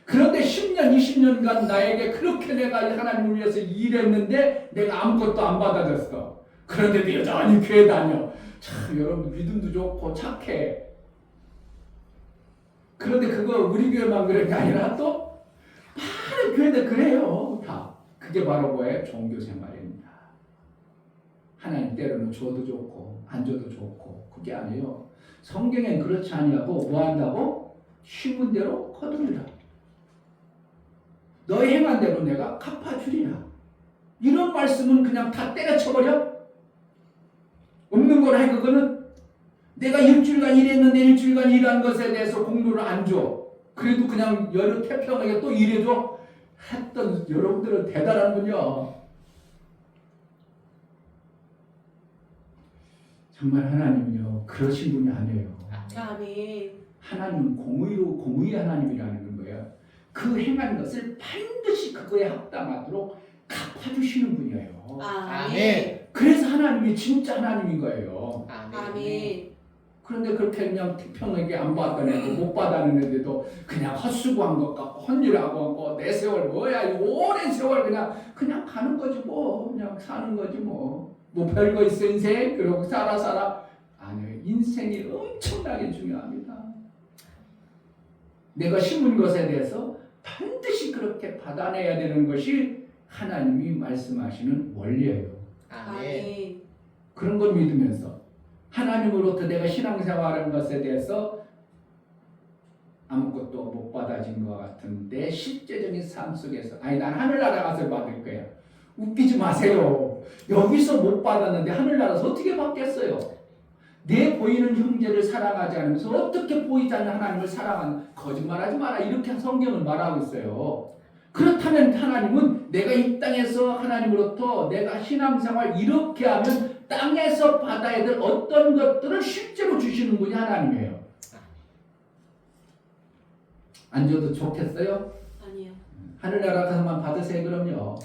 Speaker 1: 그런데 10년, 20년간 나에게 그렇게 내가 하나님을 위해서 일했는데 내가 아무것도 안 받아줬어. 그런데도 여전히 교회 다녀. 참 여러분 믿음도 좋고 착해. 그런데 그거 우리 교회만 그런 게 아니라 또 많은 교회들 그래요. 다. 그게 바로 뭐예요? 종교 생활입니다. 하나님 때로는 줘도 좋고 안 줘도 좋고 그게 아니에요. 성경엔 그렇지 아니하고 뭐 한다고? 심은 대로 거두리라. 너의 행한 대로 내가 갚아주리라. 이런 말씀은 그냥 다 때려쳐버려? 없는 거라 해. 그거는 내가 일주일간 일했는데 일주일간 일한 것에 대해서 공로를 안 줘. 그래도 그냥 여러 태평하게 또 일해줘. 했던 여러분들은 대단한 분이요. 정말 하나님은요 그러신 분이 아니에요.
Speaker 3: 아멘.
Speaker 1: 하나님은 공의의 하나님이라는 거예요. 그 행한 것을 반드시 그거에 합당하도록 갚아주시는 분이에요.
Speaker 3: 아멘.
Speaker 1: 그래서 하나님이 진짜 하나님인 거예요.
Speaker 3: 아멘.
Speaker 1: 그런데 그렇게 그냥 태평하게 안 받아내고 못 받아내는데도 그냥 헛수고한 것 같고 헛일하고 하고 내 세월 뭐야 이 오랜 세월 그냥 가는 거지 뭐 그냥 사는 거지 뭐 별거 있어 인생 그러고 살아 아니에요. 인생이 엄청나게 중요합니다. 내가 심은 것에 대해서 반드시 그렇게 받아내야 되는 것이 하나님이 말씀하시는 원리예요.
Speaker 4: 아멘.
Speaker 1: 그런 걸 믿으면서 하나님으로부터 내가 신앙생활하는 것에 대해서 아무것도 못 받아진 것 같은데 실제적인 삶 속에서 아니 난 하늘나라 가서 받을 거야. 웃기지 마세요. 여기서 못 받았는데 하늘나라에서 어떻게 받겠어요? 내 보이는 형제를 사랑하지 않으면서 어떻게 보이지 않는 하나님을 사랑하는 거짓말하지 마라 이렇게 성경은 말하고 있어요. 그렇다면 하나님은 내가 이 땅에서 하나님으로부터 내가 신앙생활 이렇게 하면 땅에서 받아야 될 어떤 것들을 실제로 주시는 분이 하나님이에요. 안 줘도 좋겠어요?
Speaker 2: 아니요.
Speaker 1: 하늘나라 가서만 받으세요 그럼요.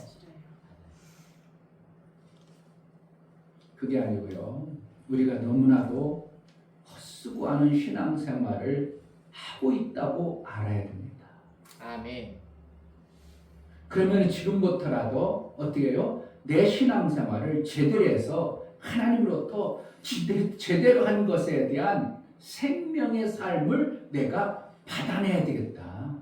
Speaker 1: 그게 아니고요. 우리가 너무나도 헛수고하는 신앙생활을 하고 있다고 알아야 됩니다.
Speaker 4: 아멘.
Speaker 1: 그러면 지금부터라도 어떻게 해요? 내 신앙생활을 제대로 해서 하나님으로부터 제대로 한 것에 대한 생명의 삶을 내가 받아내야 되겠다.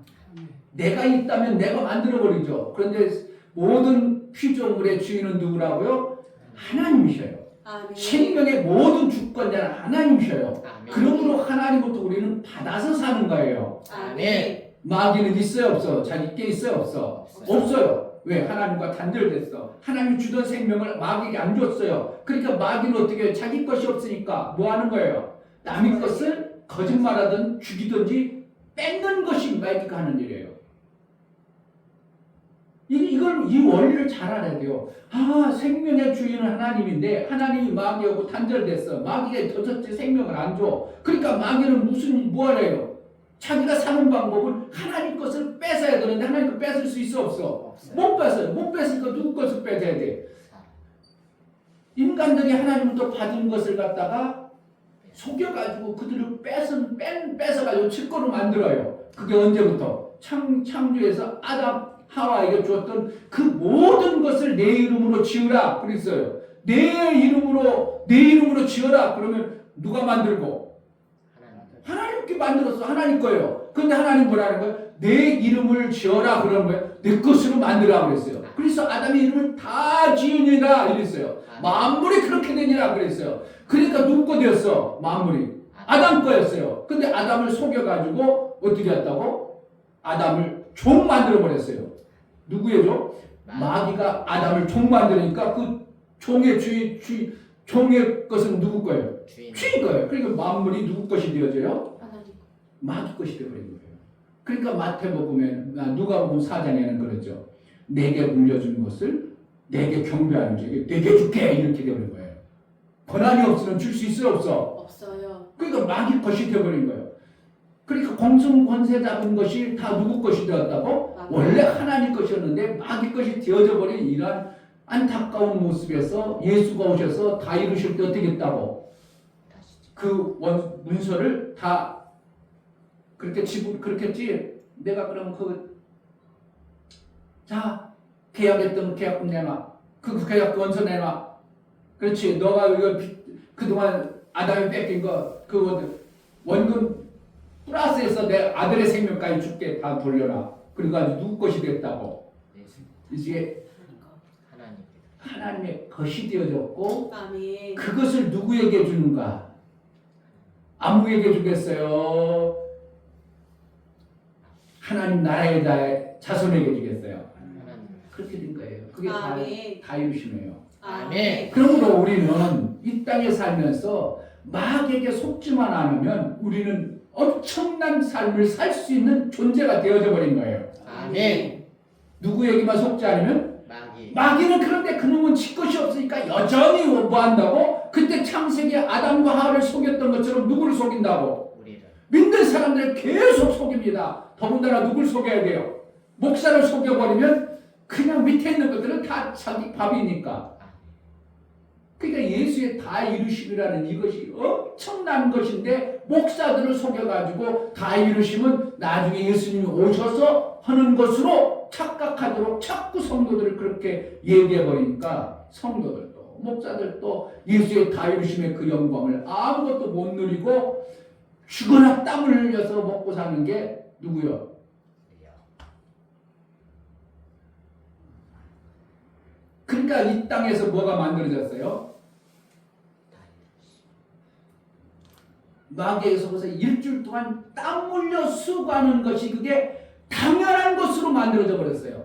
Speaker 1: 내가 있다면 내가 만들어버리죠. 그런데 모든 피조물의 주인은 누구라고요? 하나님이셔요.
Speaker 2: 아멘.
Speaker 1: 생명의 모든 주권자는 하나님이셔요.
Speaker 4: 아멘.
Speaker 1: 그러므로 하나님부터 우리는 받아서 사는 거예요.
Speaker 2: 아멘.
Speaker 1: 마귀는 있어요 없어? 자기 께 있어요 없어? 없어요. 왜? 하나님과 단절됐어. 하나님이 주던 생명을 마귀에게 안 줬어요. 그러니까 마귀는 어떻게 해요? 자기 것이 없으니까 뭐 하는 거예요? 남의 것을 거짓말하든 죽이든지 뺏는 것이 마귀가 하는 일이에요. 이 원리를 잘 알아야 돼요. 아, 생명의 주인은 하나님인데 하나님이 마귀하고 단절됐어. 마귀가 도대체 생명을 안 줘. 그러니까 마귀는 뭐 하래요? 자기가 사는 방법은 하나님 것을 뺏어야 되는데 하나님 것 뺏을 수 있어 없어? 못 뺏어요. 못 뺏으니까 누구 것을 뺏어야 돼? 인간들이 하나님부터 받은 것을 갖다가 속여가지고 그들을 뺏어가지고 칠거로 만들어요. 그게 언제부터? 창조에서 아담 하와에게 주었던 그 모든 것을 내 이름으로 지으라 그랬어요. 내 이름으로 지어라 그러면 누가 만들고? 하나님께 만들었어. 하나님 거예요. 근데 하나님 뭐라는 거예요? 내 이름을 지어라 그러는 거예요. 내 것으로 만들라 그랬어요. 그래서 아담의 이름을 다 지으니라 이랬어요. 만물이 그렇게 되니라 그랬어요. 그러니까 누구 거 되었어? 만물이 아담 거였어요. 근데 아담을 속여가지고 어떻게 했다고? 아담을 종 만들어 버렸어요. 누구의 종? 마귀가 아담을 종 만드니까 그 종의 종의 것은 누구 거예요? 주인 거예요. 그러니까 만물이 누구 것이 되어져요? 마귀 것이 되어버린 거예요. 그러니까 마태복음에 누가복음 4장에는 그러죠. 내게 물려준 것을 내게 경배하는 자에게 내게 줄게 이렇게 되어버린 거예요. 권한이 없으면 줄 수 있어요 없어?
Speaker 2: 없어요.
Speaker 1: 그러니까 마귀 것이 되어버린 거예요. 그러니까 공성 권세 잡은 것이 다 누구 것이 되었다고? 원래 하나님 것이었는데 마귀 것이 되어져 버린 이러한 안타까운 모습에서 예수가 오셔서 다 이루실 때 어떻게 했다고? 그 문서를 다 그렇게 했지. 내가 그럼 자 계약했던 계약금 내놔. 그 계약 원서 내놔. 그렇지. 너가 이거 그동안 아담이 뺏긴 거 그 원금 플러스해서 내 아들의 생명까지 줄게 다 돌려라. 그래가지고 누구 것이 됐다고? 이제 하나님의 것이 되어졌고
Speaker 2: 아멘.
Speaker 1: 그것을 누구에게 주는가? 아무에게 주겠어요? 하나님 나라의 자손에게 주겠어요? 그렇게 된 거예요. 그게 다 이루시네요.
Speaker 2: 아멘.
Speaker 1: 그러므로 우리는 이 땅에 살면서 마귀에게 속지만 않으면 우리는 엄청난 삶을 살 수 있는 존재가 되어져 버린 거예요.
Speaker 4: 아멘.
Speaker 1: 누구에게만 속지 않으면? 마귀는 그런데 그놈은 지 것이 없으니까 여전히 뭐 한다고? 그때 창세기 아담과 하와를 속였던 것처럼 누구를 속인다고?
Speaker 4: 우리를.
Speaker 1: 믿는 사람들을 계속 속입니다. 더군다나 누굴 속여야 돼요? 목사를 속여버리면 그냥 밑에 있는 것들은 다 자기 밥이니까. 그러니까 예수의 다 이루심이라는 이것이 엄청난 것인데 목사들을 속여가지고 다 이루심은 나중에 예수님이 오셔서 하는 것으로 착각하도록 자꾸 성도들을 그렇게 얘기해버리니까 성도들도 목사들도 예수의 다 이루심의 그 영광을 아무것도 못 누리고 죽어나 땀을 흘려서 먹고 사는 게 누구요? 그러니까 이 땅에서 뭐가 만들어졌어요? 마귀에서부터 일주일 동안 땀 흘려 수고하는 것이 그게 당연한 것으로 만들어져 버렸어요.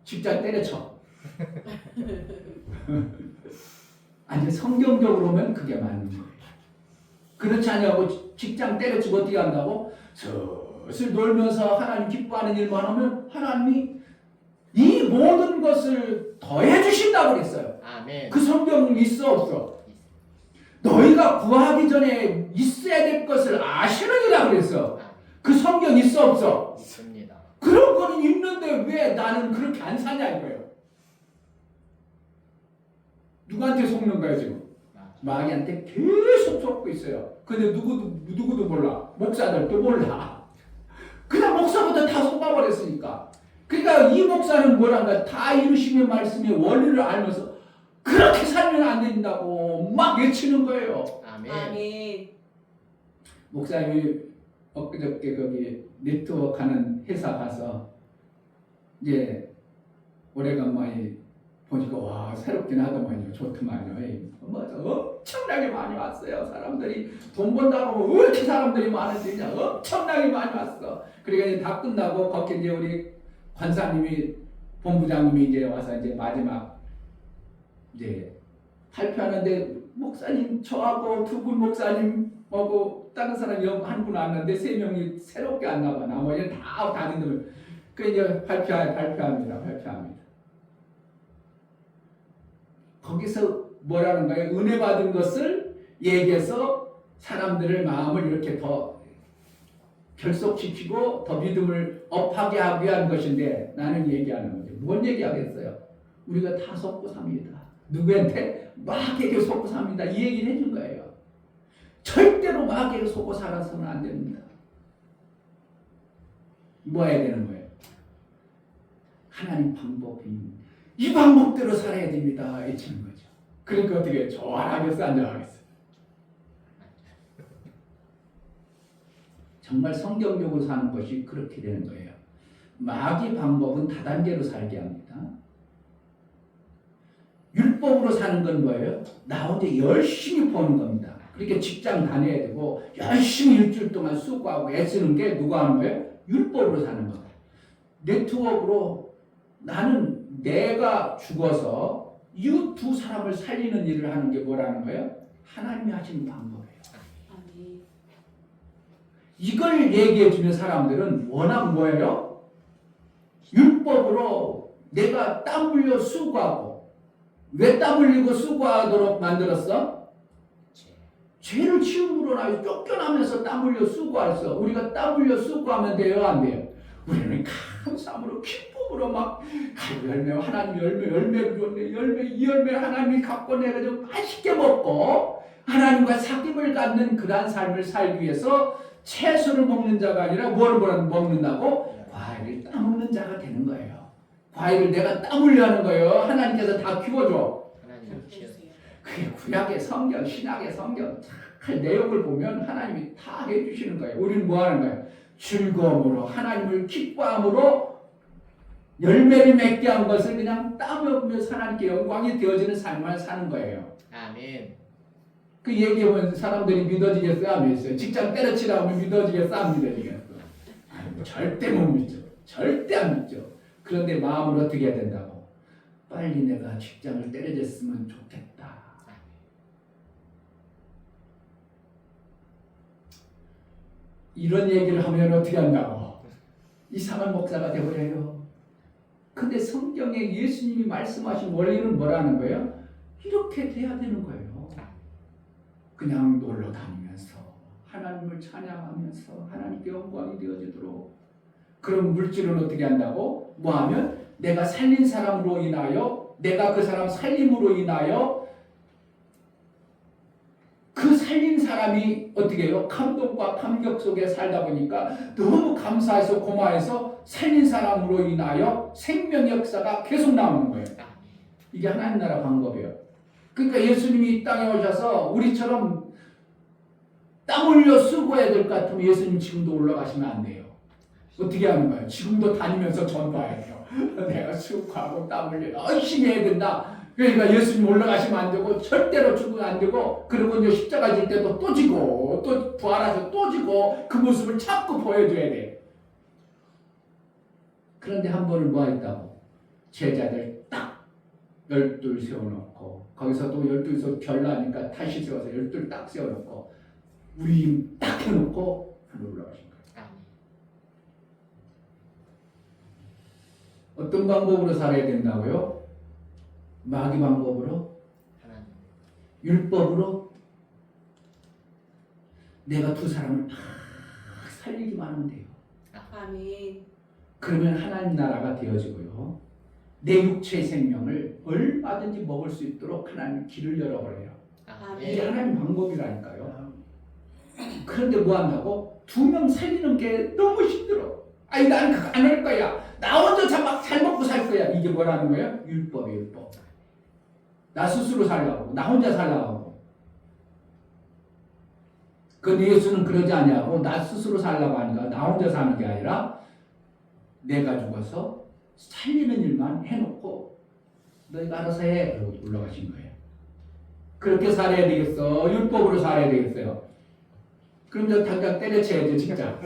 Speaker 1: 직장 때려쳐. 아니 성경적으로 보면 그게 맞는 거예요. 그렇지 않냐고 직장 때려치고 어떻게 한다고? 슬슬 놀면서 하나님 기뻐하는 일만 하면 하나님이 이 모든 것을 더해 주신다고 그랬어요.
Speaker 4: 아멘.
Speaker 1: 그 성경은 있어 없어? 너희가 구하기 전에 있어야 될 것을 아시느니라 그랬어. 그 성경 있어 없어?
Speaker 4: 있습니다.
Speaker 1: 그런 거는 있는데 왜 나는 그렇게 안 사냐 이거예요. 누구한테 속는 거예요 지금? 마귀한테 계속 속고 있어요. 근데 누구도 몰라. 목사들도 몰라. 그냥 목사부터 다 속아버렸으니까. 그러니까 이 목사는 뭐란가 다 이루심의 말씀의 원리를 알면서 그렇게 살면 안 된다고 막 외치는 거예요.
Speaker 4: 아멘.
Speaker 2: 아멘.
Speaker 1: 목사님이 엊그저께 거기 네트워크 하는 회사 가서 이제 오래간만에 보니까 와 새롭긴 하더만요. 좋더만요. 맞아 엄청나게 많이 왔어요. 사람들이 돈 번다고 왜 이렇게 사람들이 많은지 그냥 엄청나게 많이 왔어. 그러니까 이제 다 끝나고 거기 이제 우리 관사님이 본부장님이 이제 와서 이제 마지막 이제 발표하는데 목사님 저하고 두 분 목사님하고 다른 사람이 한 분 왔는데 세 명이 새롭게 왔나 봐. 나머지는 다 다른 분. 그 이제 발표합니다. 거기서 뭐라는 거예요? 은혜 받은 것을 얘기해서 사람들의 마음을 이렇게 더 결속시키고 더 믿음을 업하게 하기 위한 것인데 나는 얘기하는 거죠. 뭔 얘기하겠어요? 우리가 다 속고 삽니다. 누구한테? 마귀에게 속고 삽니다. 이 얘기를 해준 거예요. 절대로 마귀에게 속고 살아서는 안 됩니다. 뭐 해야 되는 거예요? 하나님 방법이 이 방법대로 살아야 됩니다. 외치는 거죠. 그러니까 어떻게 좋아하겠어? 안 좋아하겠어? 정말 성경적으로 사는 것이 그렇게 되는 거예요. 마귀 방법은 다단계로 살게 합니다. 율법으로 사는 건 뭐예요? 나 혼자 열심히 버는 겁니다. 그렇게 직장 다녀야 되고 열심히 일주일 동안 수고하고 애쓰는 게 누가 하는 거예요? 율법으로 사는 거예요. 네트워크로 나는 내가 죽어서 이 두 사람을 살리는 일을 하는 게 뭐라는 거예요? 하나님이 하시는 방법이에요.
Speaker 2: 아멘.
Speaker 1: 이걸 얘기해 주는 사람들은 워낙 뭐예요? 율법으로 내가 땀 흘려 수고하고 왜 땀 흘리고 수고하도록 만들었어? 죄를 치움으로 쫓겨나면서 땀 흘려 수고했어. 우리가 땀 흘려 수고하면 돼요? 안 돼요? 우리는 감사함으로 기쁨으로 막 열매 하나님 열매를 줬네. 이 열매 하나님이 갖고 내가지고 맛있게 먹고 하나님과 사귐을 갖는 그러한 삶을 살기 위해서 채소를 먹는 자가 아니라 뭘 먹는다고? 과일을 따먹는 자가 되는 거예요. 과일을 내가 땀 흘려 하는 거예요. 하나님께서 다 키워줘.
Speaker 4: 하나님 키워주세요.
Speaker 1: 그게 구약의 성경, 신약의 성경 잘 내용을 보면 하나님이 다 해주시는 거예요. 우리는 뭐 하는 거예요? 즐거움으로 하나님을 기뻐함으로 열매를 맺게 한 것을 그냥 따먹으면서 하나님께 영광이 되어지는 삶을 사는 거예요.
Speaker 4: 아멘.
Speaker 1: 그 얘기하면 사람들이 믿어지겠어요? 안 믿어요? 직장 때려치라 하면 믿어지겠어? 안 믿어지겠어? 아이고, 절대 못 믿죠. 절대 안 믿죠. 그런데 마음을 어떻게 해야 된다고? 빨리 내가 직장을 때려졌으면 좋겠다. 이런 얘기를 하면 어떻게 한다고? 이상한 목사가 되어버려요. 근데 성경에 예수님이 말씀하신 원리는 뭐라는 거예요? 이렇게 돼야 되는 거예요. 그냥 놀러 다니면서 하나님을 찬양하면서 하나님께 영광이 되어지도록. 그럼 물질은 어떻게 한다고? 뭐 하면 내가 살린 사람으로 인하여 내가 그 사람 살림으로 인하여 그 살린 사람이 어떻게 해요? 감동과 감격 속에 살다 보니까 너무 감사해서 고마워해서 살린 사람으로 인하여 생명의 역사가 계속 나오는 거예요. 이게 하나님 나라 방법이에요. 그러니까 예수님이 이 땅에 오셔서 우리처럼 땀 흘려 수고해야 될 것 같으면 예수님 지금도 올라가시면 안 돼요. 어떻게 하는 거예요? 지금도 다니면서 전도해야 돼요. 내가 수고하고 땀 흘려 열심히 해야 된다. 그러니까 예수님 올라가시면 안 되고 절대로 죽으면 안 되고 그리고 이제 십자가 질 때도 또 지고 또 부활해서 또 지고 그 모습을 자꾸 보여줘야 돼. 그런데 한 번은 뭐 했다고? 제자들 딱 12 세워놓고 거기서도 12에서 별나니까 다시 세워서 12 딱 세워놓고 우리 딱 해놓고 하늘 올라가신 거예요.
Speaker 4: 아멘.
Speaker 1: 어떤 방법으로 살아야 된다고요? 마귀 방법으로?
Speaker 4: 하나님.
Speaker 1: 율법으로? 내가 두 사람을 막 살리기만 하면 돼요.
Speaker 2: 아멘.
Speaker 1: 그러면 하나님 나라가 되어지고요. 내 육체의 생명을 얼마든지 먹을 수 있도록 하나님 길을 열어버려요. 이게
Speaker 4: 아멘.
Speaker 1: 하나님 방법이라니까요. 그런데 뭐 한다고? 2명 살리는 게 너무 힘들어. 아니 나는 그거 안 할 거야. 나 혼자 막 잘 먹고 살 거야. 이게 뭐라는 거예요? 율법이에요, 율법. 나 스스로 살라고. 나 혼자 살라고. 근데 예수는 그러지 않냐고. 나 스스로 살라고 하니까 나 혼자 사는 게 아니라 내가 죽어서 살리는 일만 해놓고 너희가 알아서 해. 그러고 올라가신 거예요. 그렇게 살아야 되겠어. 율법으로 살아야 되겠어요. 그럼 저 당장 때려쳐야죠, 진짜.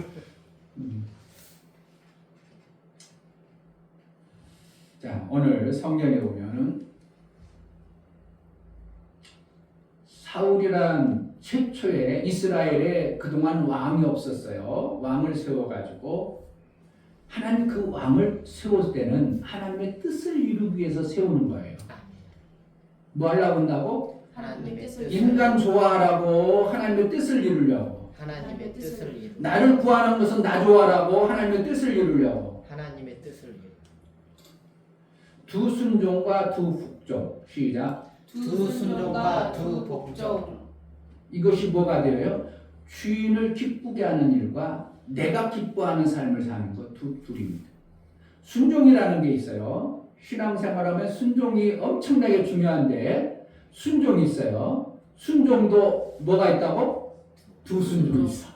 Speaker 1: 자, 오늘 성경에 보면은 사울이란 최초의 이스라엘에 그동안 왕이 없었어요. 왕을 세워가지고 하나님 그 왕을 세울 때는 하나님의 뜻을 이루기 위해서 세우는 거예요. 뭐 하려고 한다고?
Speaker 2: 하나님의 뜻을
Speaker 1: 인간 좋아하라고 하나님의 뜻을 이루려고.
Speaker 4: 하나님의 뜻을 이루.
Speaker 1: 나를 구하는 것은 나 좋아하라고 하나님의 뜻을 이루려고.
Speaker 4: 하나님의 뜻을 이루.
Speaker 1: 두 순종과 두 복종. 시작.
Speaker 2: 두 순종과 두 복종.
Speaker 1: 이것이 뭐가 되어요? 주인을 기쁘게 하는 일과 내가 기뻐하는 삶을 사는 것 둘입니다. 순종이라는 게 있어요. 신앙생활하면 순종이 엄청나게 중요한데 순종이 있어요. 순종도 뭐가 있다고? 두 순종이 있어.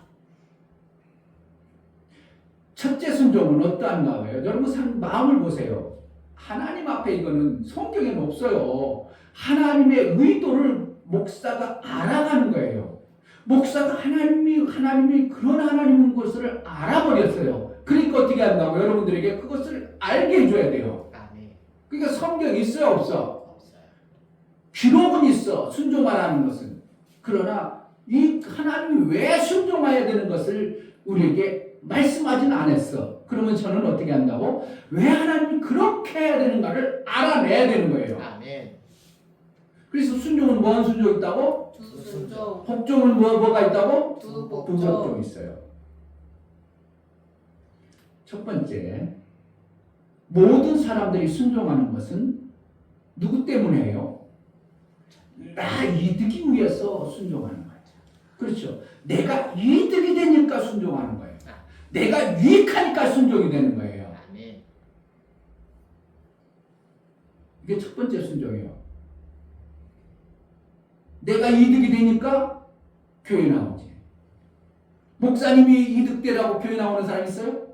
Speaker 1: 첫째 순종은 어떠한가 봐요. 여러분 마음을 보세요. 하나님 앞에 이거는 성경에는 없어요. 하나님의 의도를 목사가 알아가는 거예요. 목사가 하나님이 그런 하나님인 것을 알아버렸어요. 그러니까 어떻게 한다고? 여러분들에게 그것을 알게 해줘야 돼요.
Speaker 4: 아멘.
Speaker 1: 그러니까 성경이 있어요, 없어?
Speaker 4: 없어요.
Speaker 1: 기록은 있어, 순종하라는 것은. 그러나 이 하나님이 왜 순종해야 되는 것을 우리에게 말씀하지는 않았어. 그러면 저는 어떻게 한다고? 왜 하나님이 그렇게 해야 되는가를 알아내야 되는 거예요.
Speaker 4: 아멘.
Speaker 1: 그래서 순종은 뭐한 순종 있다고?
Speaker 2: 두 순종.
Speaker 1: 복종은 뭐가 있다고?
Speaker 2: 두
Speaker 1: 두
Speaker 2: 복종.
Speaker 1: 복종 있어요. 첫 번째, 모든 사람들이 순종하는 것은 누구 때문에요? 나 이득이 위해서 순종하는 거죠. 그렇죠. 내가 이득이 되니까 순종하는 거예요. 내가 유익하니까 순종이 되는 거예요.
Speaker 4: 아멘.
Speaker 1: 이게 첫 번째 순종이에요. 내가 이득이 되니까 교회 나오지. 목사님이 이득되라고 교회 나오는 사람 있어요?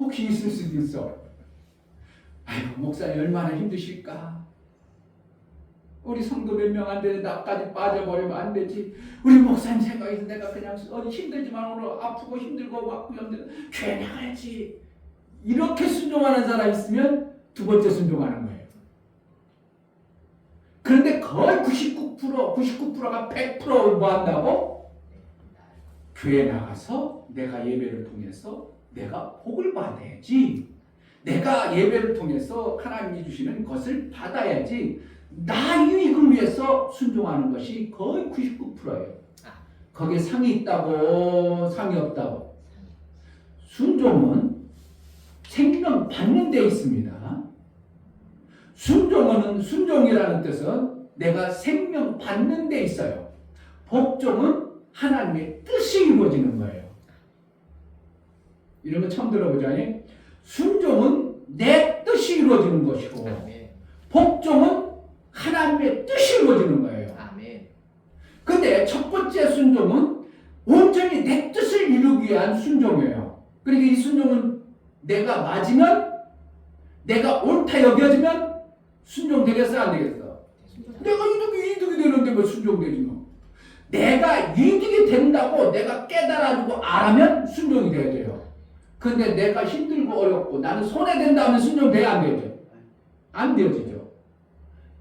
Speaker 1: 혹시 있을 수도 있어. 아이고 목사님 얼마나 힘드실까. 우리 성도 몇 명 안 되는데 나까지 빠져버리면 안 되지. 우리 목사님 생각해서 내가 그냥 힘들지만 오늘 아프고 힘들고 막 교회 나가야지. 이렇게 순종하는 사람 있으면 두 번째 순종하는 거예요. 그런데 거의 99%가 100% 뭐 한다고? 교회 나가서 내가 예배를 통해서 내가 복을 받아야지. 내가 예배를 통해서 하나님이 주시는 것을 받아야지. 나 유익을 위해서 순종하는 것이 거의 99%예요. 거기에 상이 있다고 상이 없다고. 순종은 생명 받는 데 있습니다. 순종이라는 뜻은 내가 생명 받는 데 있어요. 복종은 하나님의 뜻이 이루어지는 거예요. 이런 거 처음 들어보자니? 순종은 내 뜻이 이루어지는 것이고
Speaker 4: 아멘.
Speaker 1: 복종은 하나님의 뜻이 이루어지는 거예요.
Speaker 4: 아멘.
Speaker 1: 근데 첫 번째 순종은 온전히 내 뜻을 이루기 위한 순종이에요. 그러니까 이 순종은 내가 맞으면 내가 옳다 여겨지면 순종되겠어 안 되겠어? 내가 이득이 되는데 뭐 순종되지 뭐. 내가 이득이 된다고 내가 깨달아주고 알면 순종이 돼야 돼요. 근데 내가 힘들고 어렵고 나는 손해된다 하면 순종돼야 안 되죠? 안 되어지죠.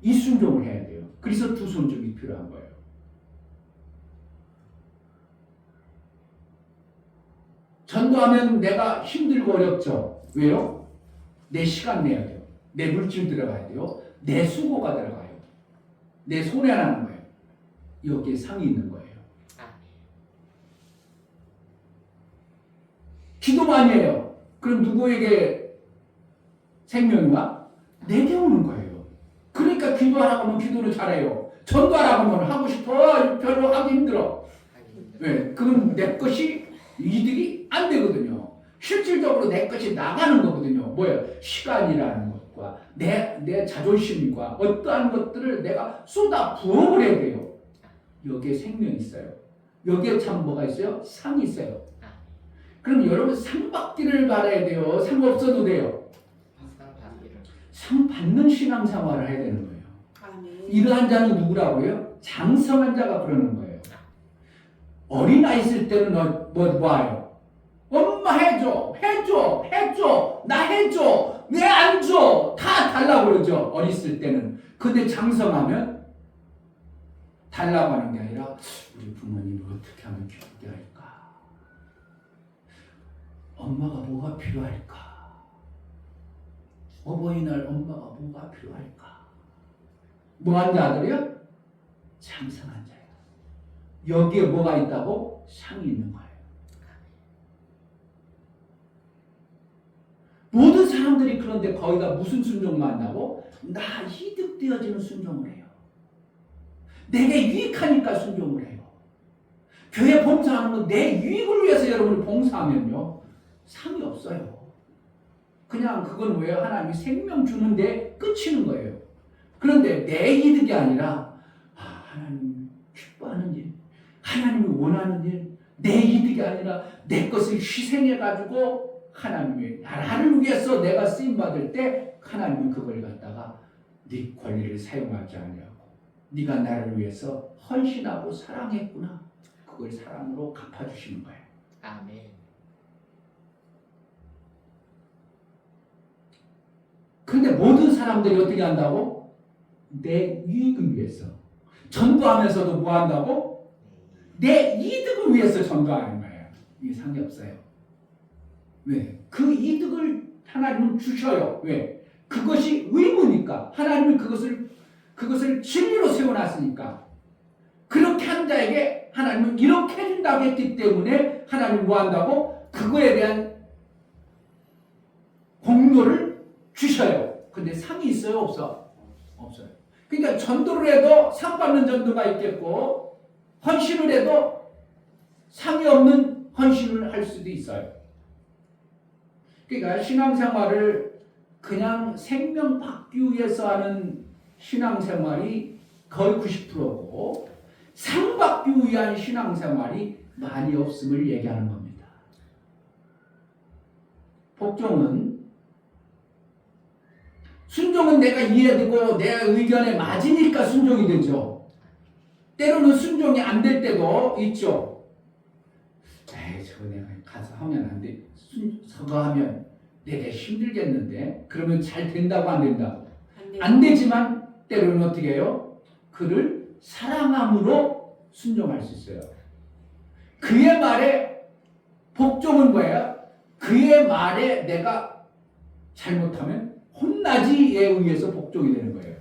Speaker 1: 이 순종을 해야 돼요. 그래서 두 손족이 필요한 거예요. 전도하면 내가 힘들고 어렵죠. 왜요? 내 시간 내야 돼요. 내 물질 들어가야 돼요. 내 수고가 들어가요. 내 손해라는 거예요. 여기에 상이 있는 거예요. 기도 많이 해요. 그럼 누구에게 생명이 와? 내게 오는 거예요. 그러니까 기도하라고 하면 기도를 잘해요. 전도하라고 하면 하고 싶어. 별로 하기 힘들어. 왜? 그건 내 것이 이득이 안 되거든요. 실질적으로 내 것이 나가는 거거든요. 뭐예요? 시간이라는 것과 내 자존심과 어떠한 것들을 내가 쏟아 부어버려야 돼요. 여기에 생명이 있어요. 여기에 참 뭐가 있어요? 상이 있어요. 그럼 여러분 상 받기를 바라야 돼요? 상 없어도 돼요? 상 받는 신앙생활을 해야 되는 거예요.
Speaker 2: 아멘.
Speaker 1: 이러한 자는 누구라고요? 장성한 자가 그러는 거예요. 어린아이 있을 때는 뭐 해요? 엄마 해줘, 나 해줘, 왜 안 줘? 다 달라고 그러죠. 어렸을 때는. 근데 장성하면 달라고 하는 게 아니라 우리 부모님을 어떻게 하면 기쁘게 할까? 엄마가 뭐가 필요할까? 어버이날 엄마가 뭐가 필요할까? 뭐한 자들이요? 장성한 자예요. 여기에 뭐가 있다고? 상이 있는 거예요. 모든 사람들이 그런데 거기다 무슨 순종만 한다고? 나 이득되어지는 순종을 해요. 내게 유익하니까 순종을 해요. 교회 봉사하는 건 내 유익을 위해서 여러분이 봉사하면요 상이 없어요. 그냥 그건 왜 하나님이 생명 주는데 끝이는 거예요. 그런데 내 이득이 아니라 하나님 기뻐하는 일, 하나님이 원하는 일, 내 이득이 아니라 내 것을 희생해가지고 하나님의 나라를 위해서 내가 쓰임받을 때 하나님은 그걸 갖다가 네 권리를 사용하지 아니하고 네가 나를 위해서 헌신하고 사랑했구나. 그걸 사랑으로 갚아주시는 거예요.
Speaker 4: 아멘.
Speaker 1: 근데 모든 사람들이 어떻게 한다고? 내 이익을 위해서. 전도하면서도 뭐 한다고? 내 이득을 위해서 전도하는 거예요. 이게 상이 없어요. 왜? 그 이득을 하나님은 주셔요. 왜? 그것이 의무니까. 하나님은 그것을 진리로 세워놨으니까. 그렇게 한 자에게 하나님은 이렇게 해준다고 했기 때문에 하나님은 뭐 한다고? 그거에 대한 공로를 주셔요. 근데 상이 있어요? 없어? 없어요. 그러니까 전도를 해도 상 받는 전도가 있겠고 헌신을 해도 상이 없는 헌신을 할 수도 있어요. 그러니까 신앙생활을 그냥 생명 받기 위해서 하는 신앙생활이 거의 90%고 상 받기 위한 신앙생활이 많이 없음을 얘기하는 겁니다. 순종은 내가 이해되고 내 의견에 맞으니까 순종이 되죠. 때로는 순종이 안 될 때도 있죠. 에이, 저거 내가 가서 하면 안 돼. 저거 하면 내가 힘들겠는데? 그러면 잘 된다고 안 된다고? 안 되지만 때로는 어떻게 해요? 그를 사랑함으로 순종할 수 있어요. 그의 말에 복종은 뭐예요? 그의 말에 내가 잘못하면 혼나지에 의해서 복종이 되는 거예요.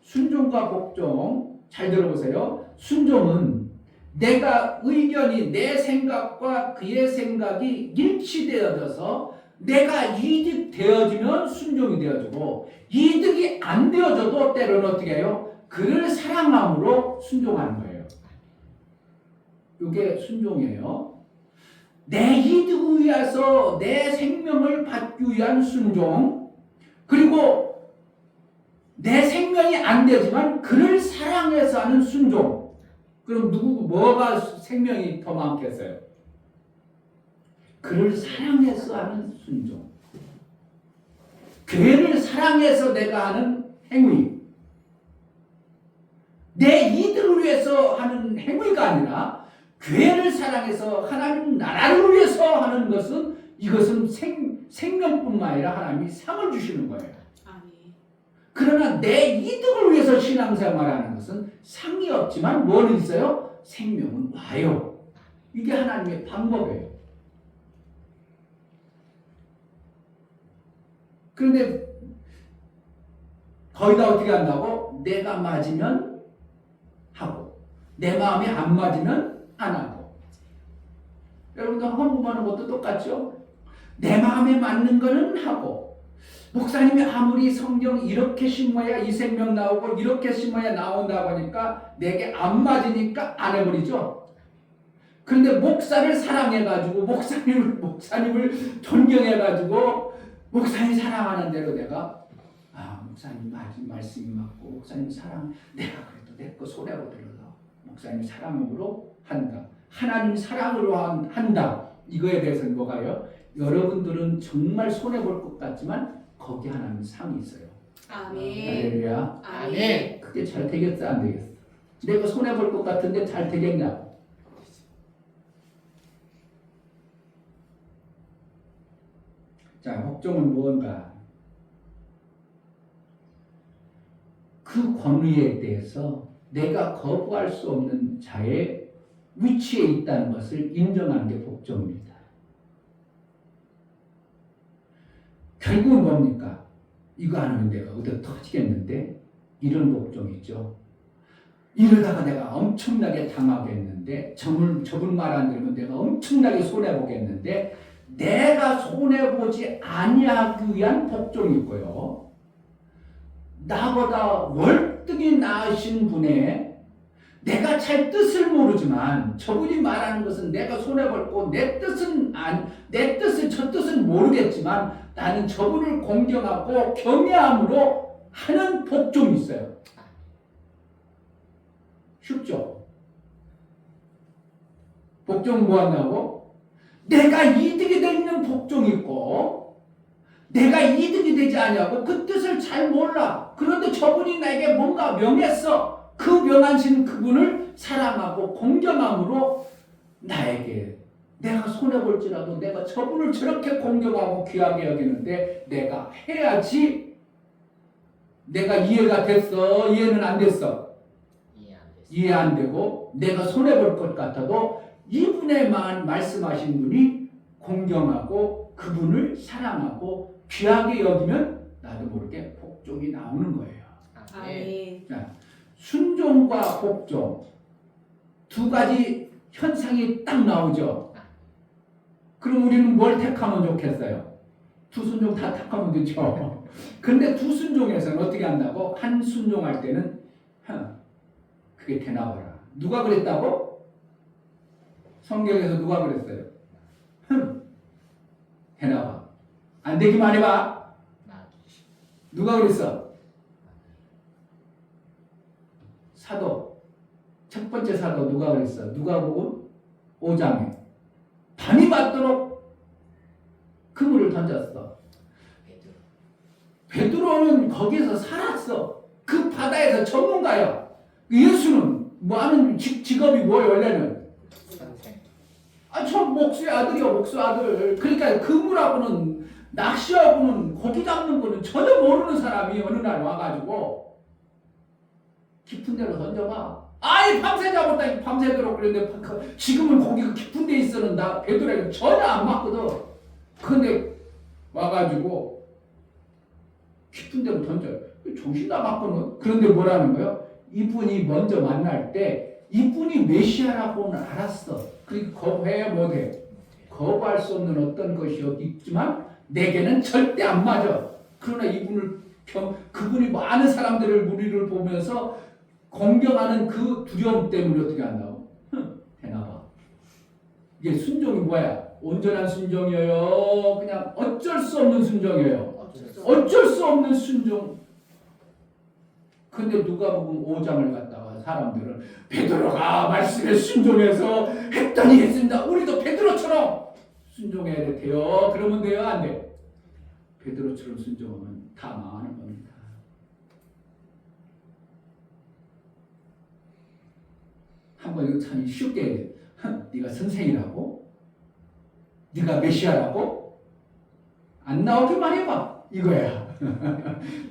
Speaker 1: 순종과 복종 잘 들어보세요. 순종은 내가 의견이 내 생각과 그의 생각이 일치되어져서 내가 이득되어지면 순종이 되어지고 이득이 안 되어져도 때로는 어떻게 해요? 그를 사랑함으로 순종하는 거예요. 이게 순종이에요. 내 이득을 위해서 내 생명을 받기 위한 순종, 그리고 내 생명이 안 되지만 그를 사랑해서 하는 순종. 그럼 뭐가 생명이 더 많겠어요? 그를 사랑해서 하는 순종. 교회를 사랑해서 내가 하는 행위, 내 이득을 위해서 하는 행위가 아니라 교회를 사랑해서 하나님 나라를 위해서 하는 것은 이것은 생명뿐만 아니라 하나님이 상을 주시는 거예요.
Speaker 2: 아멘.
Speaker 1: 그러나 내 이득을 위해서 신앙생활하는 것은 상이 없지만 뭐는 있어요? 생명은 와요. 이게 하나님의 방법이에요. 그런데 거의 다 어떻게 한다고? 내가 맞으면 하고 내 마음에 안 맞으면 안 하고. 여러분들 헌금하는 것도 똑같죠? 내 마음에 맞는 거는 하고, 목사님이 아무리 성경 이렇게 심어야 이 생명 나오고 이렇게 심어야 나온다고 하니까 내게 안 맞으니까 안 해버리죠. 그런데 목사를 사랑해가지고 목사님을 존경해가지고 목사님 사랑하는 대로 내가 목사님 말씀이 맞고 목사님 사랑, 내가 그래도 내 거 손해고 들어서 목사님 사랑으로 한다. 하나님 사랑으로 한다. 이거에 대해서는 뭐가요? 여러분들은 정말 손해볼 것 같지만 거기 하나님 상이 있어요.
Speaker 2: 아멘.
Speaker 1: 할렐루야.
Speaker 2: 아멘.
Speaker 1: 그게 잘 되겠어 안 되겠어? 내가 손해볼 것 같은데 잘 되겠냐고. 자, 복종은 무언가? 그 권위에 대해서 내가 거부할 수 없는 자의 위치에 있다는 것을 인정하는 게 복종입니다. 결국은 뭡니까? 이거 안 하면 내가 어디 터지겠는데? 이런 복종이죠. 이러다가 내가 엄청나게 당하겠는데, 저분 말 안 들으면 내가 엄청나게 손해보겠는데, 내가 손해보지 아니하기 위한 복종이 있고요. 나보다 월등히 나으신 분의 내가 잘 뜻을 모르지만 저분이 말하는 것은 내가 손해볼 거, 저 뜻은 모르겠지만 나는 저분을 공경하고 경외함으로 하는 복종이 있어요. 쉽죠? 복종은 뭐 한다고? 내가 이득이 되는 복종이 있고 내가 이득이 되지 않냐고 그 뜻을 잘 몰라. 그런데 저분이 나에게 뭔가 명했어. 그 명하신 그분을 사랑하고 공경함으로 나에게 내가 손해볼지라도 내가 저분을 저렇게 공경하고 귀하게 여기는데 내가 해야지. 내가 이해가 됐어? 이해는 안 됐어? 이해 안 되고 내가 손해볼 것 같아도 이분의 말씀하신 분이 공경하고 그분을 사랑하고 귀하게 여기면 나도 모르게 복종이 나오는 거예요.
Speaker 2: 아멘.
Speaker 1: 자, 순종과 복종 두 가지 현상이 딱 나오죠. 그럼 우리는 뭘 택하면 좋겠어요? 두 순종 다 택하면 되죠. 근데 두 순종에서는 어떻게 한다고? 한 순종할 때는 그게 되나봐라. 누가 그랬다고? 성경에서 누가 그랬어요? 되나봐. 안 되기만 해봐. 누가 그랬어? 사도. 첫 번째 사도 누가 그랬어? 누가복음 5장에 밤이 맞도록 그물을 던졌어. 베드로는 거기서 살았어. 그 바다에서 전문가야. 예수는 뭐 하는 직업이 뭐예요 원래는? 저 목수의 아들이요, 목수 아들. 그러니까 그물하고는 낚시하고는 고기 잡는 거는 전혀 모르는 사람이 어느 날 와가지고 깊은 데로 던져봐. 아이 밤새 잡았다. 밤새도록 그랬는데 지금은 거기가 깊은 데 있어는 나 베드로에게 전혀 안 맞거든. 근데 와가지고 깊은 데로 던져. 정신 나갔거든. 그런데 뭐라는 거예요? 이분이 먼저 만날 때 이분이 메시아라고는 알았어. 그러니까 거부해 못해. 거부할 수 없는 어떤 것이 있지만 내게는 절대 안 맞아. 그러나 이분을 그분이 많은 사람들을 무리를 보면서 공경하는 그 두려움 때문에 어떻게 한다고? 되나봐. 이게 순종이 뭐야? 온전한 순종이에요. 그냥 어쩔 수 없는 순종이에요. 어쩔 수 없는 순종. 근데 누가복음 5장을 갖다가 사람들은 베드로가 말씀에 순종해서 했더니 했습니다. 우리도 베드로처럼 순종해야 돼요. 그러면 돼요? 안 돼? 베드로처럼 순종하면 다 망하는 겁니다. 한번 이거 참 쉽게 네가 선생이라고? 네가 메시아라고? 안 나오기만 해봐 이거야.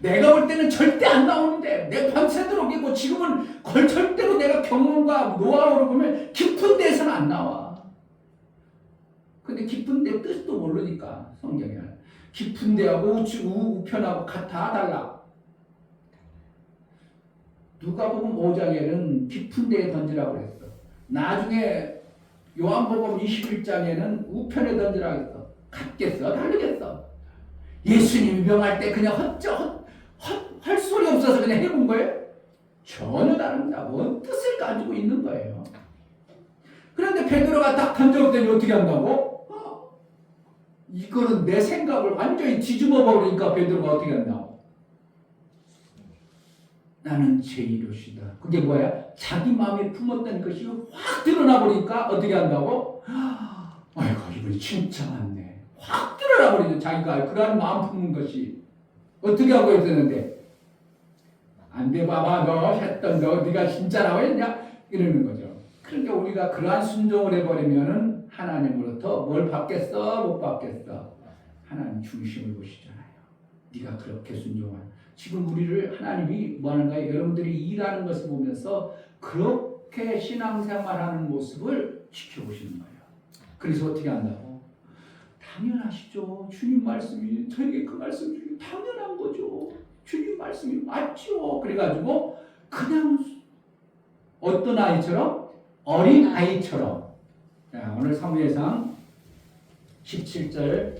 Speaker 1: 내가 볼 때는 절대 안 나오는데 내 밤새도록 있고 지금은 절대로 내가 경험과 노하우로 보면 깊은 데서는 안 나와. 근데 깊은 데 뜻도 모르니까 성경에 깊은 데하고 우편하고 다 달라. 누가복음 5장에는 깊은 데에 던지라고 그랬어. 나중에 요한복음 21장에는 우편에 던지라고 했어. 같겠어? 다르겠어? 예수님이 명할 때 그냥 할 소리 없어서 그냥 해본 거예요? 전혀 다릅니다. 뭔 뜻을 가지고 있는 거예요. 그런데 베드로가 딱 던져봤더니 어떻게 한다고? 이거는 내 생각을 완전히 뒤집어 버리니까 베드로가 어떻게 한다고? 나는 제1옷이다. 그게 뭐야? 자기 마음에 품었던 것이 확 드러나 버리니까 어떻게 한다고? 아이고 이분이 진짜 많네. 확 드러나 버리죠. 자기가 그런 마음 품는 것이 어떻게 하고 있었는데 안 돼 봐봐 너 했던 너 네가 진짜라고 했냐? 이러는 거죠. 그러니까 우리가 그러한 순종을 해버리면은 하나님으로부터 뭘 받겠어? 못 받겠어? 하나님 중심을 보시잖아요. 네가 그렇게 순종하는 지금 우리를 하나님이 뭐 하는가요? 여러분들이 일하는 것을 보면서 그렇게 신앙생활하는 모습을 지켜보시는 거예요. 그래서 어떻게 한다고? 당연하시죠. 주님 말씀이 저에게 그 말씀 중에 당연한 거죠. 주님 말씀이 맞죠. 그래가지고 그냥 어떤 아이처럼? 어린 아이처럼. 자, 오늘 사무엘상 17절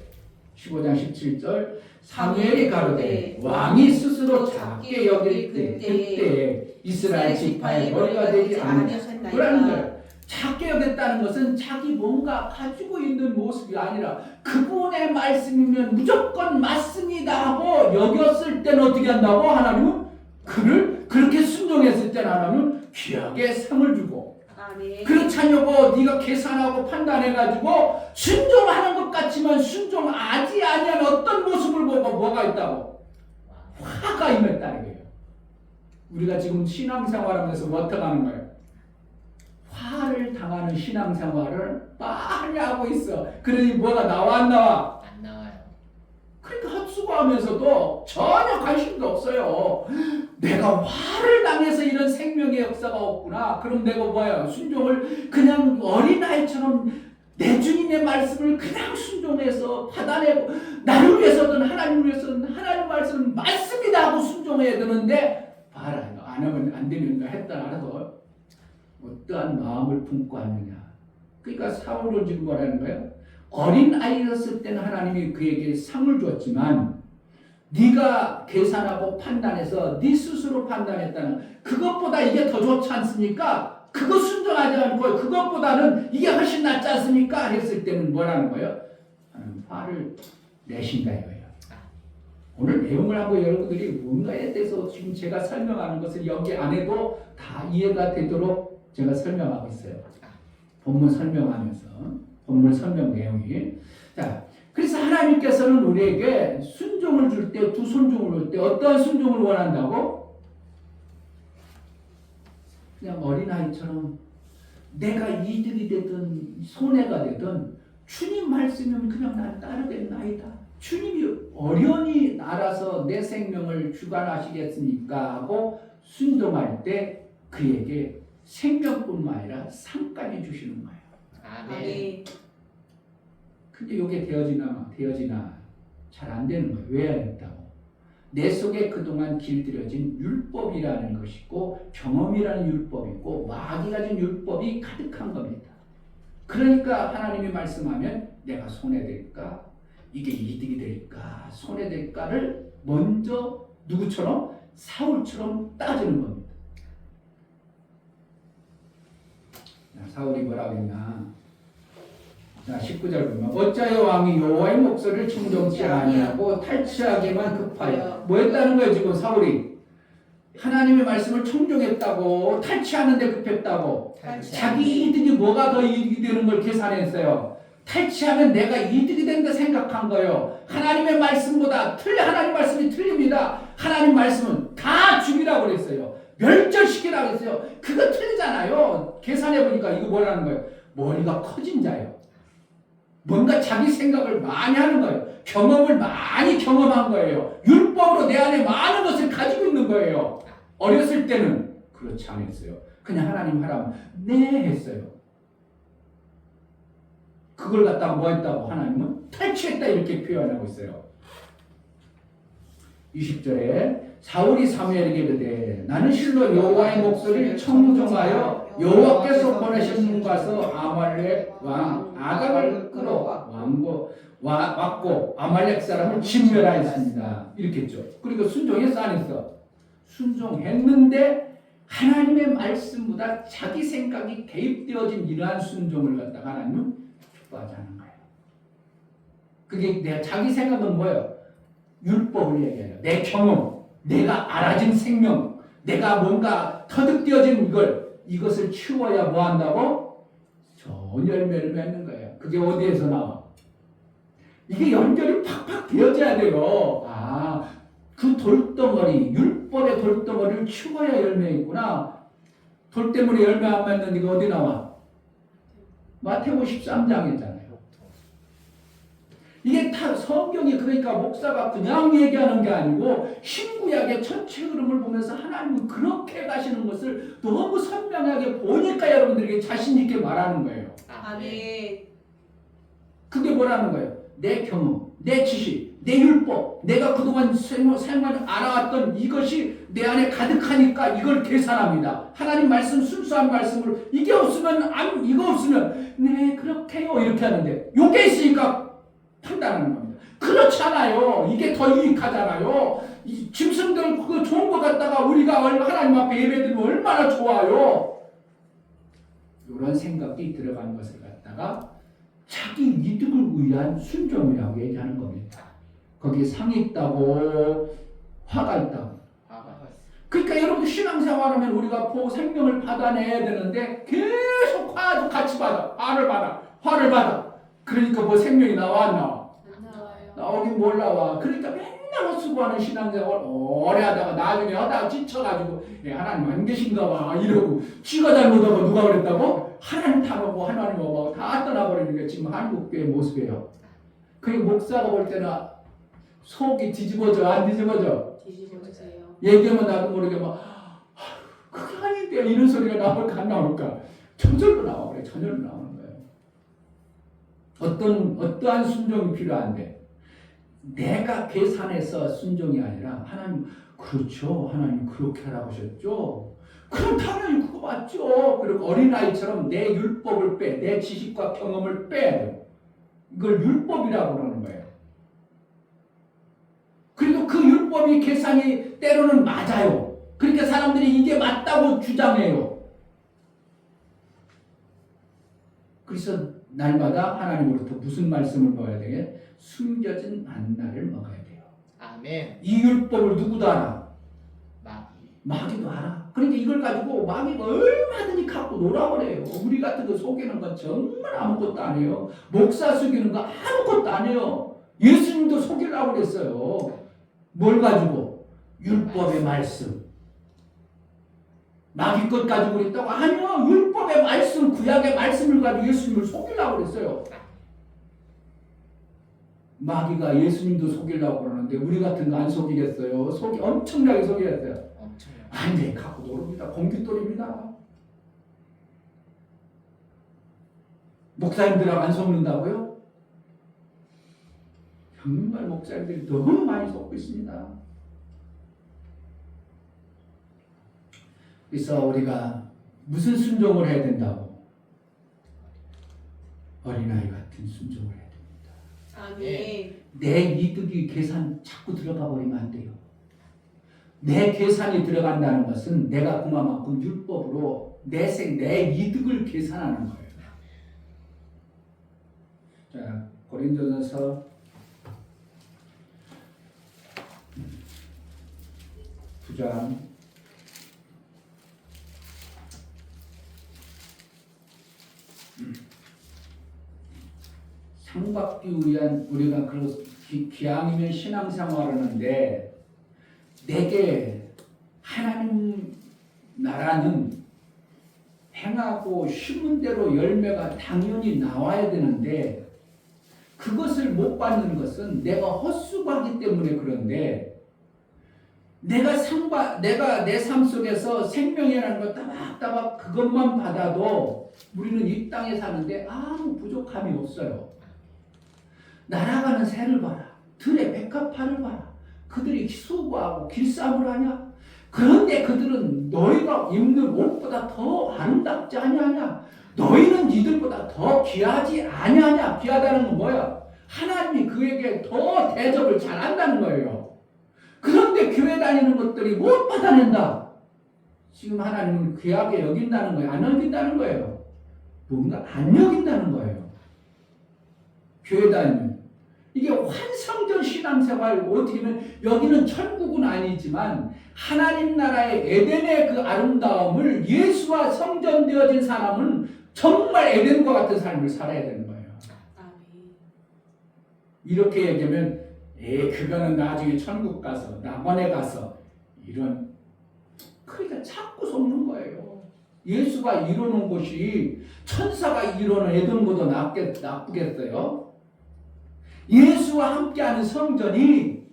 Speaker 1: 15장 17절 사무엘이 가로되 왕이 스스로 작게 여길 때 그때 이스라엘 지파의 머리가 되지 않으라는 거예요. 작게 여겼다는 것은 자기 뭔가 가지고 있는 모습이 아니라 그분의 말씀이면 무조건 맞습니다 하고 여겼을 때는 어떻게 한다고? 하나님은 그를 그렇게 순종했을 때는 하나님은 귀하게 상을 주고
Speaker 2: 아멘.
Speaker 1: 그렇지 않냐고 네가 계산하고 판단해가지고 순종하는 것 같지만 순종하지 아니하는 어떤 모습을 보고 뭐가 있다고? 화가 임했다는 거예요. 우리가 지금 신앙생활하면서 어떻게 하는 거예요? 화를 당하는 신앙생활을 빨리 하고 있어. 그러니 뭐가 나와 안 나와?
Speaker 4: 안 나와요.
Speaker 1: 그러니까 헛수고하면서도 전혀 관심도 없어요. 내가 화를 당해서 이런 생명의 역사가 없구나. 그럼 내가 뭐야? 순종을 그냥 어린아이처럼 내 주님의 말씀을 그냥 순종해서 받아내고 나를 위해서든 하나님을 위해서든 하나님 말씀은 맞습니다 하고 순종해야 되는데 봐라. 안 하면 안 되는 거 했다 알아도 어떠한 마음을 품고 하느냐. 그러니까 사울은 지금 뭐라는 거예요? 어린아이였을 때는 하나님이 그에게 상을 줬지만 네가 계산하고 판단해서 네 스스로 판단했다는 그것보다 이게 더 좋지 않습니까? 그거 순종하지 않고 그것보다는 이게 훨씬 낫지 않습니까? 했을 때는 뭐라는 거예요? 화를 내신다 이거예요. 오늘 내용을 하고 여러분들이 뭔가에 대해서 지금 제가 설명하는 것을 여기 안에도 다 이해가 되도록 제가 설명하고 있어요. 본문 설명하면서 본문 설명 내용이 자 그래서 하나님께서는 우리에게 순종을 줄 때 두 순종을 줄 때 어떠한 순종을 원한다고? 그냥 어린아이처럼 내가 이득이 되든 손해가 되든 주님 말씀이면 그냥 난 따르겠나이다. 주님이 어련히 알아서 내 생명을 주관하시겠습니까? 하고 순종할 때 그에게 생명뿐만 아니라 상까지 주시는 거예요.
Speaker 4: 아멘.
Speaker 1: 근데 이게 되어지나 잘 안 되는 거예요. 왜 안 됐다고? 내 속에 그동안 길들여진 율법이라는 것이고 경험이라는 율법이 있고 마귀가 준 율법이 가득한 겁니다. 그러니까 하나님이 말씀하면 내가 손해될까? 이게 이득이 될까? 손해될까를 먼저 누구처럼? 사울처럼 따지는 겁니다. 사울이 뭐라고 했나? 자, 19절 보면 어찌하여 왕이 여호와의 목소리를 청정치 아니하고 탈취하기만 급하여 뭐 했다는 거예요 지금 사울이? 하나님의 말씀을 청정했다고 탈취하는 데 급했다고 자기 이득이 뭐가 더 이득이 되는 걸 계산했어요. 탈취하면 내가 이득이 된다 생각한 거예요. 하나님의 말씀보다 하나님 말씀이 틀립니다. 하나님 말씀은 다 죽이라고 그랬어요. 멸절시키라고 했어요. 그거 틀리잖아요. 계산해 보니까 이거 뭐라는 거예요? 머리가 커진 자예요. 뭔가 자기 생각을 많이 하는 거예요. 경험을 많이 경험한 거예요. 율법으로 내 안에 많은 것을 가지고 있는 거예요. 어렸을 때는 그렇지 않았어요. 그냥 하나님 하라면 네 했어요. 그걸 갖다가 뭐 했다고 하나님은 탈취했다 이렇게 표현하고 있어요. 20절에 사울이 사무엘에게 이르되 나는 실로 여호와의 목소리를 청종하여 여호와께서 보내신 분 가서 아말렉 왕 아각을 끌어 왔고 아말렉 사람을 진멸하였습니다. 이렇게 했죠. 그리고 순종했어 안 했어? 순종했는데 하나님의 말씀보다 자기 생각이 개입되어진 이러한 순종을 갖다가 하나님은 기뻐하자는 거예요. 그게 내가 자기 생각은 뭐예요? 율법을 얘기해요. 내 경험, 내가 알아진 생명, 내가 뭔가 터득되어진 이것을 치워야 뭐 한다고? 좋은 열매를 맺는 거예요. 그게 어디에서 나와? 이게 연결이 팍팍 되어져야 돼요. 그 돌덩어리, 율법의 돌덩어리를 치워야 열매 있구나. 돌 때문에 열매 안 맺는 이거 어디 나와? 마태복음 13장이잖아요. 이게 다 성경이 그러니까 목사가 그냥 얘기하는 게 아니고 신구약의 전체 흐름을 보면서 하나님은 그렇게 가시는 것을 너무 선명하게 보니까 여러분들에게 자신 있게 말하는 거예요.
Speaker 2: 아멘.
Speaker 1: 그게 뭐라는 거예요? 내 경험, 내 지식, 내 율법, 내가 그동안 생활 알아왔던 이것이 내 안에 가득하니까 이걸 계산합니다. 하나님 말씀, 순수한 말씀으로 이거 없으면 네 그렇게요 이렇게 하는데 요게 있으니까 판단하는 겁니다. 그렇잖아요. 이게 더 유익하잖아요. 이 짐승들 그거 좋은 거 갖다가 우리가 하나님 앞에 예배드리면 얼마나 좋아요. 이런 생각이 들어간 것을 갖다가 자기 이득을 위한 순종이라고 얘기하는 겁니다. 거기에 상이 있다고 화가 있다고. 그러니까 여러분 신앙생활하면 우리가 보고 생명을 받아내야 되는데 계속 화도 같이 받아. 화를 받아. 그러니까 뭐 생명이 나와 안 나와?
Speaker 2: 안 나와요.
Speaker 1: 나오긴 뭘 나와. 그러니까 맨날 수고하는 신앙생활 오래 하다가 나중에 하다가 지쳐가지고 하나님 안 계신가 봐 이러고 지가 잘못하고 누가 그랬다고? 하나님 탓하고 하나님 오고 다 떠나버리는 게 지금 한국교회 모습이에요. 그게 목사가 볼 때는 속이 뒤집어져 안 뒤집어져?
Speaker 2: 뒤집어주세요.
Speaker 1: 얘기하면 나도 모르게 막 그게 아닌데 이런 소리가 나올까 안 나올까? 저절로 나와 그래. 저절로 나오는 거예요. 어떠한 순종이 필요한데 내가 계산해서 순종이 아니라 하나님 그렇죠. 하나님 그렇게 하라고 하셨죠. 그럼 당연히 그거 맞죠. 그리고 어린아이처럼 내 율법을 내 지식과 경험을 빼야 돼요. 이걸 율법이라고 그러는 거예요. 그리고 그 율법이 계산이 때로는 맞아요. 그러니까 사람들이 이게 맞다고 주장해요. 그래서 날마다 하나님으로부터 무슨 말씀을 먹어야 되게? 숨겨진 만나를 먹어야 돼요.
Speaker 4: 아멘.
Speaker 1: 이 율법을 누구도 알아?
Speaker 4: 마귀.
Speaker 1: 마귀도 알아. 그러니까 이걸 가지고 마귀가 얼마든지 갖고 놀아버려요. 우리 같은 거 속이는 건 정말 아무것도 아니에요. 목사 속이는 거 아무것도 아니에요. 예수님도 속이려고 그랬어요. 뭘 가지고? 율법의 말씀. 마귀 것 가지고 그랬다고? 아니요. 율법의 말씀, 구약의 말씀을 가지고 예수님을 속이려고 그랬어요. 마귀가 예수님도 속이려고 그러는데 우리 같은 거 안 속이겠어요? 엄청나게 속이겠어요. 안 돼. 갖고 노릅니다. 공깃돌입니다. 목사님들하고 안 속는다고요? 정말 목사님들이 너무 많이 속고 있습니다. 그래서 우리가 무슨 순종을 해야 된다고? 어린아이 같은 순종을 해야 됩니다.
Speaker 2: 아멘.
Speaker 1: 내 이득이 계산 자꾸 들어가 버리면 안 돼요. 내 계산이 들어간다는 것은 내가 그만큼 율법으로 내 이득을 계산하는 거예요. 자, 고린도전서 9장 1 상 받기 위한 우리가 기왕이면 신앙생활을 하는데 내게 하나님 나라는 행하고 심은 대로 열매가 당연히 나와야 되는데 그것을 못 받는 것은 내가 헛수고하기 때문에 그런데 내가 내 삶 속에서 생명이라는 걸 따박따박 그것만 받아도 우리는 이 땅에 사는데 아무 부족함이 없어요. 날아가는 새를 봐라. 들의 백합화를 봐라. 그들이 수고하고 길쌈을 하냐? 그런데 그들은 너희가 입는 옷보다 더 아름답지 아니하냐? 너희는 이들보다 더 귀하지 아니하냐? 귀하다는 건 뭐야? 하나님이 그에게 더 대접을 잘한다는 거예요. 그런데 교회 다니는 것들이 못 받아낸다. 지금 하나님은 귀하게 여긴다는 거예요? 안 여긴다는 거예요? 뭔가 안 여긴다는 거예요. 교회 다니면. 이게 환상적 신앙생활, 어떻게 보면 여기는 천국은 아니지만 하나님 나라의 에덴의 그 아름다움을 예수와 성전되어진 사람은 정말 에덴과 같은 삶을 살아야 되는 거예요.
Speaker 2: 아멘.
Speaker 1: 이렇게 얘기하면 그거는 나중에 천국 가서 낙원에 가서 이런 그러니까 자꾸 속는 거예요. 예수가 이루는 곳이 천사가 이루는 에덴보다 나쁘겠어요? 예수와 함께하는 성전이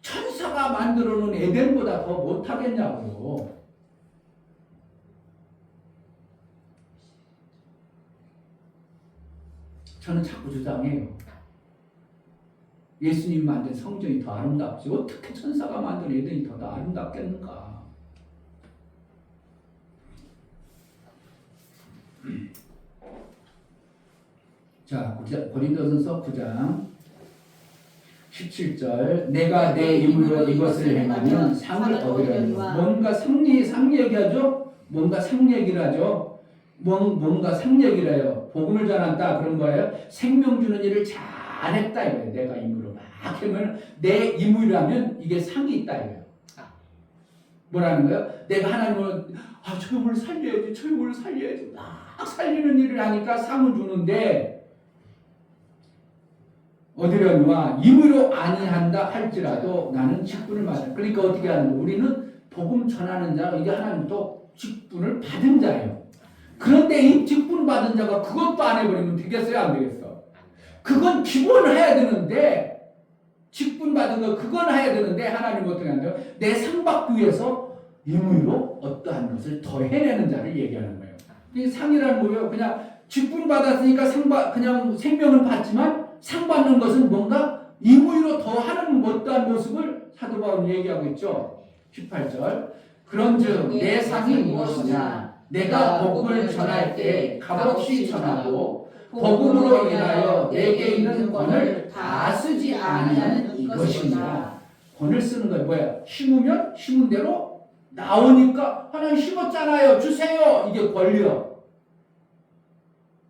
Speaker 1: 천사가 만들어놓은 에덴보다 더 못하겠냐고요. 저는 자꾸 주장해요. 예수님 만든 성전이 더 아름답지 어떻게 천사가 만든 에덴이 더 아름답겠는가. 자, 고린도전서 9장 17절 내가 내 힘으로 이것을 행하면 상을 얻으려니와 뭔가 상 얘기하죠? 뭔가 상 얘기를 하죠? 뭔가 상 얘기를 해요. 복음을 전한다 그런 거예요. 생명 주는 일을 잘했다 이거예요. 내가 힘으로 막 하면 내 힘이라면 이게 상이 있다 이거예요. 뭐라는 거예요? 내가 하나님을 저 영혼을 살려야지 저 영혼을 살려야지 막 살리는 일을 하니까 상을 주는데 얻으려니와 임의로 아니한다 할지라도 나는 직분을 받아. 그러니까 어떻게 하는 거예요? 우리는 복음 전하는 자, 이게 하나님부터 직분을 받은 자예요. 그런데 이 직분 받은 자가 그것도 안 해버리면 되겠어요? 안 되겠어? 그건 기본을 해야 되는데 직분 받은 거 그건 해야 되는데 하나님은 어떻게 한대요? 내 상 받기 위해서 임의로 어떠한 것을 더 해내는 자를 얘기하는 거예요. 이 상이라는 거예요. 그냥 직분 받았으니까 그냥 생명을 받지만 상 받는 것은 뭔가 임의로 더 하는 어떠한 모습을 사도 바울은 얘기하고 있죠. 18절 그런즉 내 상이 무엇이냐 내가 복음을 전할 때 값없이 전하고 복음으로 인하여 내게 있는 권을 다 쓰지 아니하는 이것이니라. 권을 쓰는 건 뭐야? 심으면 심은 대로 나오니까 하나님 심었잖아요 주세요. 이게 권리요.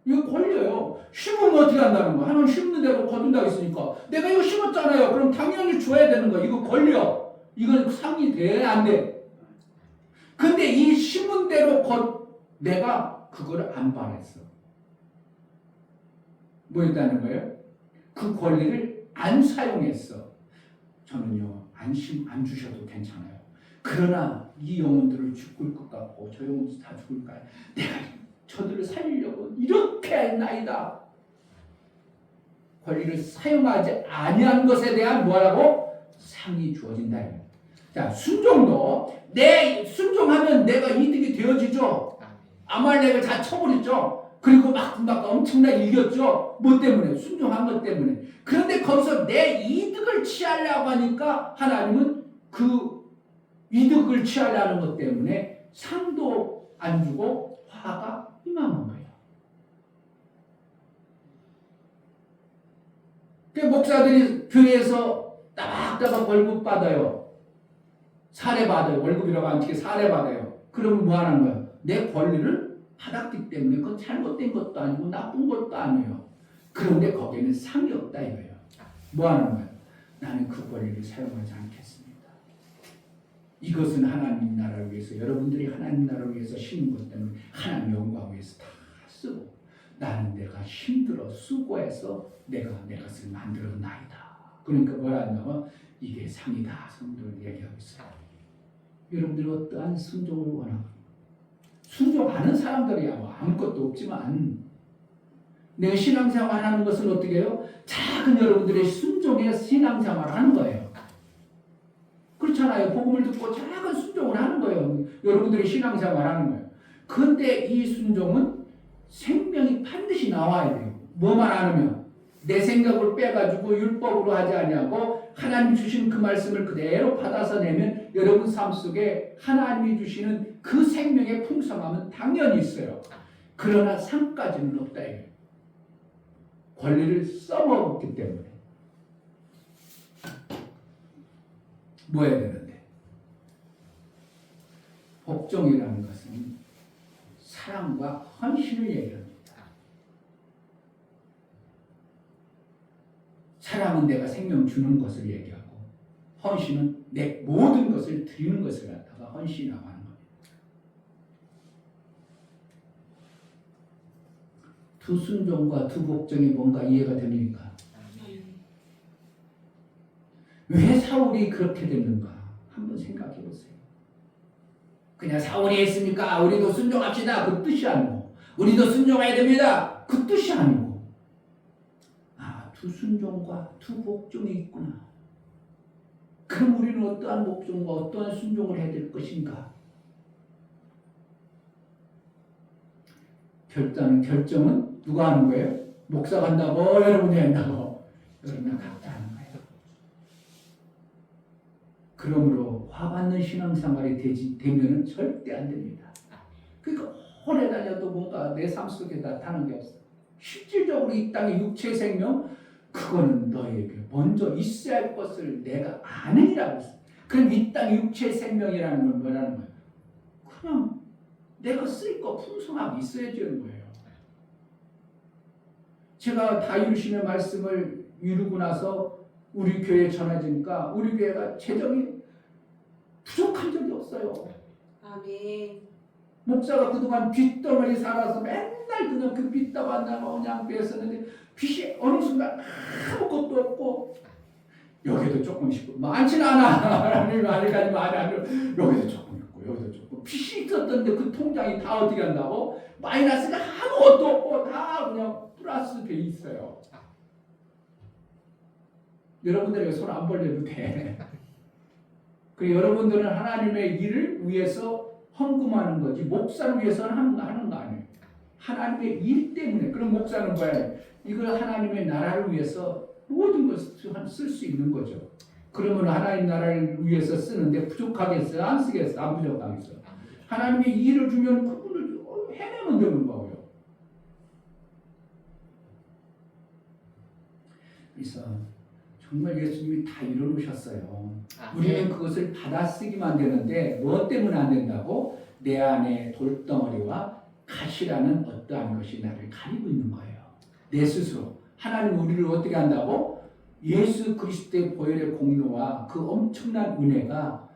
Speaker 1: 이거 권리예요. 심으면 어떻게 한다는 거야? 하나님 심는 대로 거둔다고 했으니까 내가 이거 심었잖아요. 그럼 당연히 줘야 되는 거야. 이거 권리요. 이건 상이 돼? 안 돼? 근데 이 심은 대로 내가 그거를 안 바랬어. 뭐 했다는 거예요? 그 권리를 안 사용했어. 저는요 안 주셔도 괜찮아요. 그러나 이 영혼들을 죽을 것 같고 저 영혼들 다 죽을까요? 내가 저들을 살리려고 이렇게 했나이다. 권리를 사용하지 아니한 것에 대한 뭐라고? 상이 주어진다. 자, 순종도 순종하면 내가 이득이 되어지죠. 아말렉을 다 쳐버렸죠. 그리고 막 엄청나게 이겼죠. 뭐 때문에? 순종한 것 때문에. 그런데 거기서 내 이득을 취하려고 하니까 하나님은 그 이득을 취하려는 것 때문에 상도 안 주고 화가 임하는 거예요. 그 목사들이 교회에서 따박따박 월급 받아요. 사례 받아요. 월급이라고 안 치게 사례 받아요. 그러면 뭐 하는 거예요? 내 권리를 받았기 때문에 그건 잘못된 것도 아니고 나쁜 것도 아니에요. 그런데 거기에는 상이 없다 이거예요. 뭐 하는 거예요? 나는 그 권리를 사용하지 않겠습니다. 이것은 하나님 나라를 위해서 여러분들이 하나님 나라를 위해서 심은 것 때문에 하나님 영광을 위해서 다 쓰고 나는 내가 힘들어 수고해서 내가 내 것을 만들었나이다. 그러니까 뭐라 하냐면 이게 상이다. 성도를 얘기하고 있어요. 여러분들이 어떠한 순종을 원하고 순종하는 사람들이야 뭐 아무것도 없지만 내 신앙생활 하는 것은 어떻게 해요? 작은 여러분들의 순종에 신앙생활을 하는 거예요. 그렇잖아요. 복음을 듣고 작은 순종을 하는 거예요. 여러분들의 신앙생활 하는 거예요. 그런데 이 순종은 생명이 반드시 나와야 돼요. 뭐만 않으면 내 생각을 빼가지고 율법으로 하지 아니하고 하나님 주신 그 말씀을 그대로 받아서 내면 여러분 삶 속에 하나님이 주시는 그 생명의 풍성함은 당연히 있어요. 그러나 상까지는 없다 이거예요. 권리를 써먹었기 때문에 뭐 해야 되는데 복종이라는 것은 사랑과 헌신을 얘기합니다. 사랑은 내가 생명 주는 것을 얘기하고 헌신은 내 모든 것을 드리는 것을 갖다가 헌신이라고 하는 겁니다. 두 순종과 두 복종이 뭔가 이해가 됩니까? 왜 사울이 그렇게 됐는가? 한번 생각해 보세요. 그냥 사울이 했으니까 우리도 순종합시다. 그 뜻이 아니고 우리도 순종해야 됩니다. 그 뜻이 아니고 두 순종과 두 복종이 있구나. 그럼 우리는 어떠한 복종과 어떠한 순종을 해야 될 것인가? 결정은 누가 하는 거예요? 목사가 한다고 여러분이 한다고 여러분은 각자 하는 거예요. 그러므로 화받는 신앙생활이 되면은 절대 안 됩니다. 그러니까 오래 다녀도 뭔가 내 삶 속에 나타나는 게 없어. 실질적으로 이 땅의 육체 생명 그거는 너에게 먼저 있어야 할 것을 내가 아느니라고 했어. 그럼 이 땅의 육체 생명이라는 건 뭐라는 거예요? 그냥 내가 쓸 거 풍성함이 있어야 되는 거예요. 제가 다 이루시는 말씀을 이루고 나서 우리 교회에 전해지니까 우리 교회가 재정이 부족한 적이 없어요.
Speaker 2: 아멘.
Speaker 1: 목사가 그동안 빚덩어리 살아서 맨날 그냥 그 빚다 만나고 그냥 그랬었는데 빚이 어느 순간 아무것도 없고 여기도 조금씩 많지는 않아. 하나님 아직까지 많이 안 여기도 조금 있고 여기도 조금 빚이 있었던데 그 통장이 다 어떻게 한다고? 마이너스가 아무것도 없고 다 그냥 플러스 돼 있어요. 여러분들에게 손 안 벌려도 돼. 그리고 여러분들은 하나님의 일을 위해서 헌금하는 거지 목사를 위해서는 하는 거 아니에요. 하나님의 일 때문에. 그럼 목사는 뭐야? 이걸 하나님의 나라를 위해서 모든 것을 쓸 수 있는 거죠. 그러면 하나님 나라를 위해서 쓰는데 부족하겠어요? 안 쓰겠어요? 안 부족하겠어요? 하나님의 일을 주면 그분을 해내면 되는 거고요. 그래서 정말 예수님이 다 이뤄놓으셨어요. 우리는 그것을 받아 쓰기만 되는데 무엇 때문에 안 된다고? 내 안에 돌덩어리와 가시라는 어떠한 것이 나를 가리고 있는 거예요. 내 스스로. 하나님은 우리를 어떻게 한다고? 예수 그리스도의 보혈의 공로와 그 엄청난 은혜가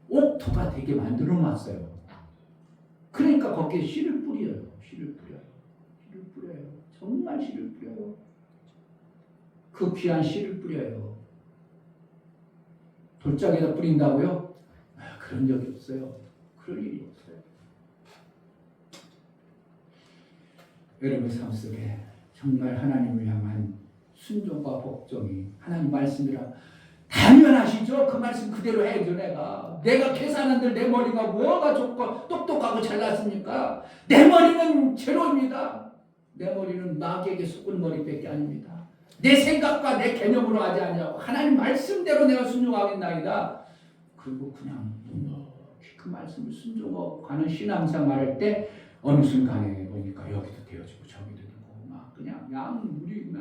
Speaker 1: 옥토가 되게 만들어 놨어요. 그러니까 거기에 씨를 뿌려요. 씨를 뿌려요. 씨를 뿌려요. 정말 씨를 뿌려요. 그 귀한 씨를 뿌려요. 돌짝에다 뿌린다고요? 그런 적이 없어요. 그럴 일이 없어요. 여러분 삶 속에 정말 하나님을 향한 순종과 복종이 하나님 말씀이라 당연하시죠? 그 말씀 그대로 해야죠. 내가 계산한들 내 머리가 뭐가 좋고 똑똑하고 잘났습니까? 내 머리는 제로입니다. 내 머리는 마귀에게 속은 머리밖에 아닙니다. 내 생각과 내 개념으로 하지 아니하고 하나님 말씀대로 내가 순종하겠나이다. 그리고 그냥 묵묵히 그 말씀을 순종하고 가는 신앙생활 할 때 어느 순간에 보니까 여기도 되어지고 저기도 되고 막 그냥 우리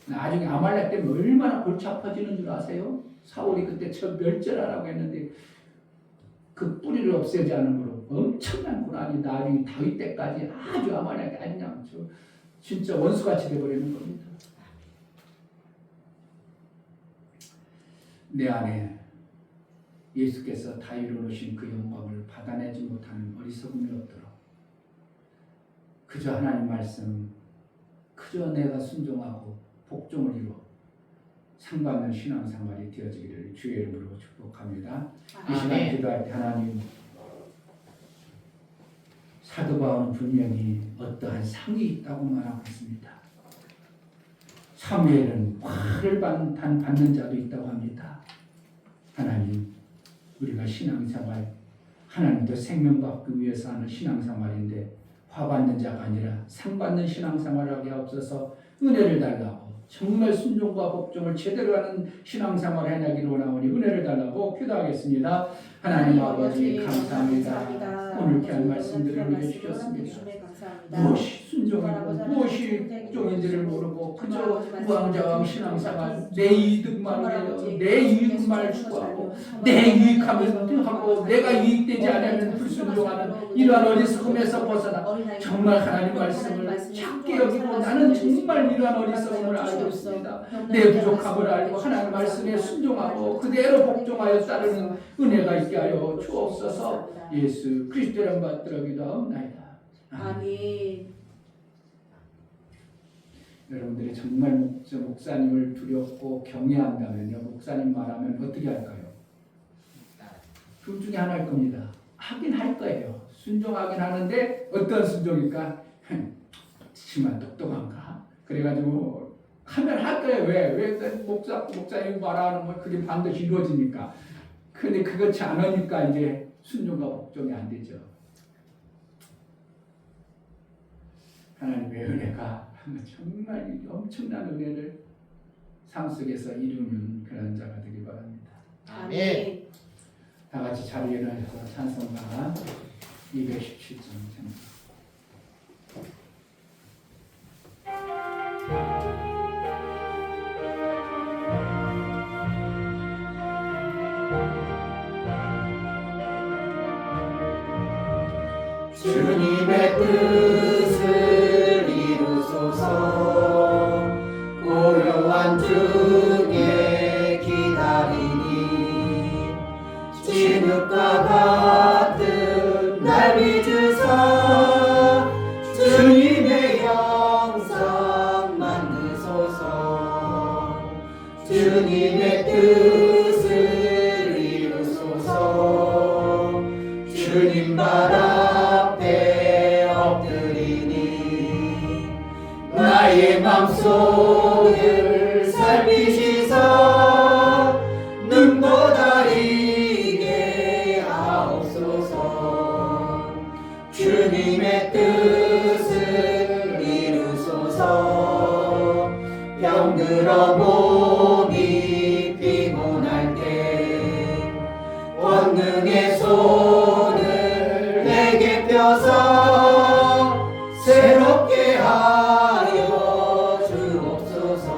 Speaker 1: 나중에 아말렉 때문에 얼마나 골치 아파지는 줄 아세요? 사울이 그때 저 멸절하라고 했는데 그 뿌리를 없애지 않으므로 엄청난 고난이 나중에 다윗 때까지 아주 아말렉이 아니냐 진짜 원수같이 되어버리는 겁니다. 내 안에 예수께서 다 이루어놓으신 그 영광을 받아내지 못하는 어리석음이 없도록 그저 하나님 말씀 그저 내가 순종하고 복종을 이루어 상받는 신앙생활이 되어지기를 주의 이름으로 축복합니다. 이 시간
Speaker 4: 아멘.
Speaker 1: 기도할 때 하나님, 사도 바울은 분명히 어떠한 상이 있다고 말하고 있습니다. 사무엘은 화를 받는 자도 있다고 합니다. 하나님, 우리가 신앙생활, 하나님도 생명받기 위해서 하는 신앙생활인데 화 받는 자가 아니라 상 받는 신앙생활을 하게 하옵소서. 은혜를 달라고, 정말 순종과 복종을 제대로 하는 신앙생활을 해내기를 원하오니 은혜를 달라고 기도하겠습니다. 하나님 아버지 감사합니다. 오늘 귀한 말씀들을 우리에게 주셨습니다. 무엇이 순종이고 무엇이 복종인지를 모르고 그저 우왕좌왕 신앙생활, 내 이득만 위하여 내 이익만 추구하고 내 유익하면 하고 내가 유익되지 않으면 불순종하는 이러한 어리석음에서 벗어나 정말 하나님 말씀을 작게 여기고 나는 정말 이러한 어리석음을 알고 있습니다. 내 부족함을 알고 하나님 말씀에 순종하고 그대로 복종하여 따르는 은혜가 있게 하여 주옵소서. 예수 그리스도의 이름 받들어 기도하옵나이다.
Speaker 2: 아멘.
Speaker 1: 여러분들이 정말 목사님을 두렵고 경외한다면요, 목사님 말하면 어떻게 할까요? 둘 중에 하나일 겁니다. 하긴 할 거예요. 순종하긴 하는데 어떤 순종일까? 지만 똑똑한가? 그래가지고 하면 할 거예요. 왜 목사님 말하는 건 그게 반드시 이루어지니까. 근데 그렇지 않으니까 이제 순종과 복종이 안 되죠. 하나님의 은혜가 정말 엄청난 은혜를 삶 속에서 이루는 그런 자가 되기 바랍니다.
Speaker 4: 아멘.
Speaker 1: 다 같이 자리에 일어나서 찬송가 217장 찬송.
Speaker 5: 주님의 뜻을 이루소서. 고요한 중에 기다리니 진흙과 같은 날 믿으사 주님의 형상 만드소서. 주님의 뜻을 이루소서. 주님 앞에 엎드리니 나의 맘속을 살피시사 눈보다 이게 하옵소서. 주님의 뜻을 이루소서. 병들어 몸이 피곤할 때 권능의 손을 내게 펴서 새롭게 하여 주옵소서.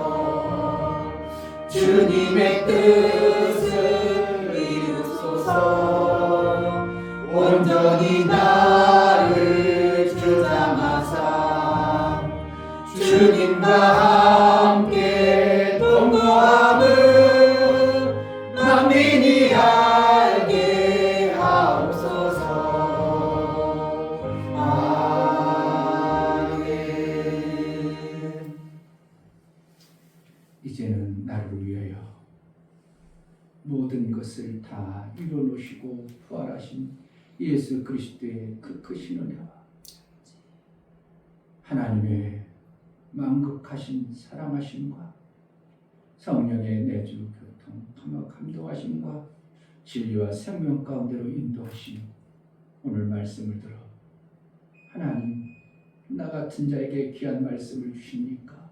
Speaker 5: 주님의 뜻을 이루소서. 온전히 나를 주장하사 주님과 함께 동거함을 만민이 알게 하옵소서. 아멘.
Speaker 1: 이제는 나를 위하여 모든 것을 다 이뤄놓으시고 부활하신 예수 그리스도의 그 크신 은혜와 하나님의 만극하신 사랑하심과 성령의 내주 교통 감동하심과 진리와 생명 가운데로 인도하심, 오늘 말씀을 들어 하나님, 나 같은 자에게 귀한 말씀을 주십니까?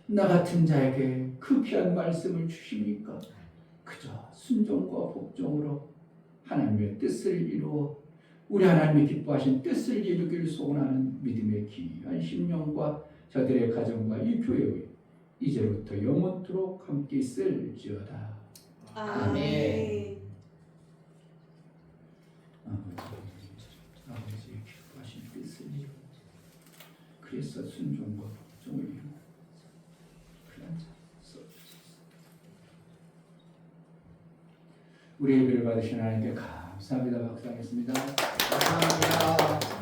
Speaker 1: 나 같은 자에게 그 귀한 말씀을 주십니까? 그저 순종과 복종으로 하나님의 뜻을 이루어 우리 하나님이 기뻐하신 뜻을 이루기를 소원하는 믿음의 귀한 심령과 저들의 가정과 이 교회의 이제부터 영원토록 함께 있을지어다.
Speaker 2: 아멘.
Speaker 1: 아버지의 기뻐하신 뜻을 이루어 그래서 순종과 복종을 이루어 그런 자 써주소서. 우리 예배를 받으신 하나님께 감사합니다. 박수하겠습니다.
Speaker 4: 감사합니다.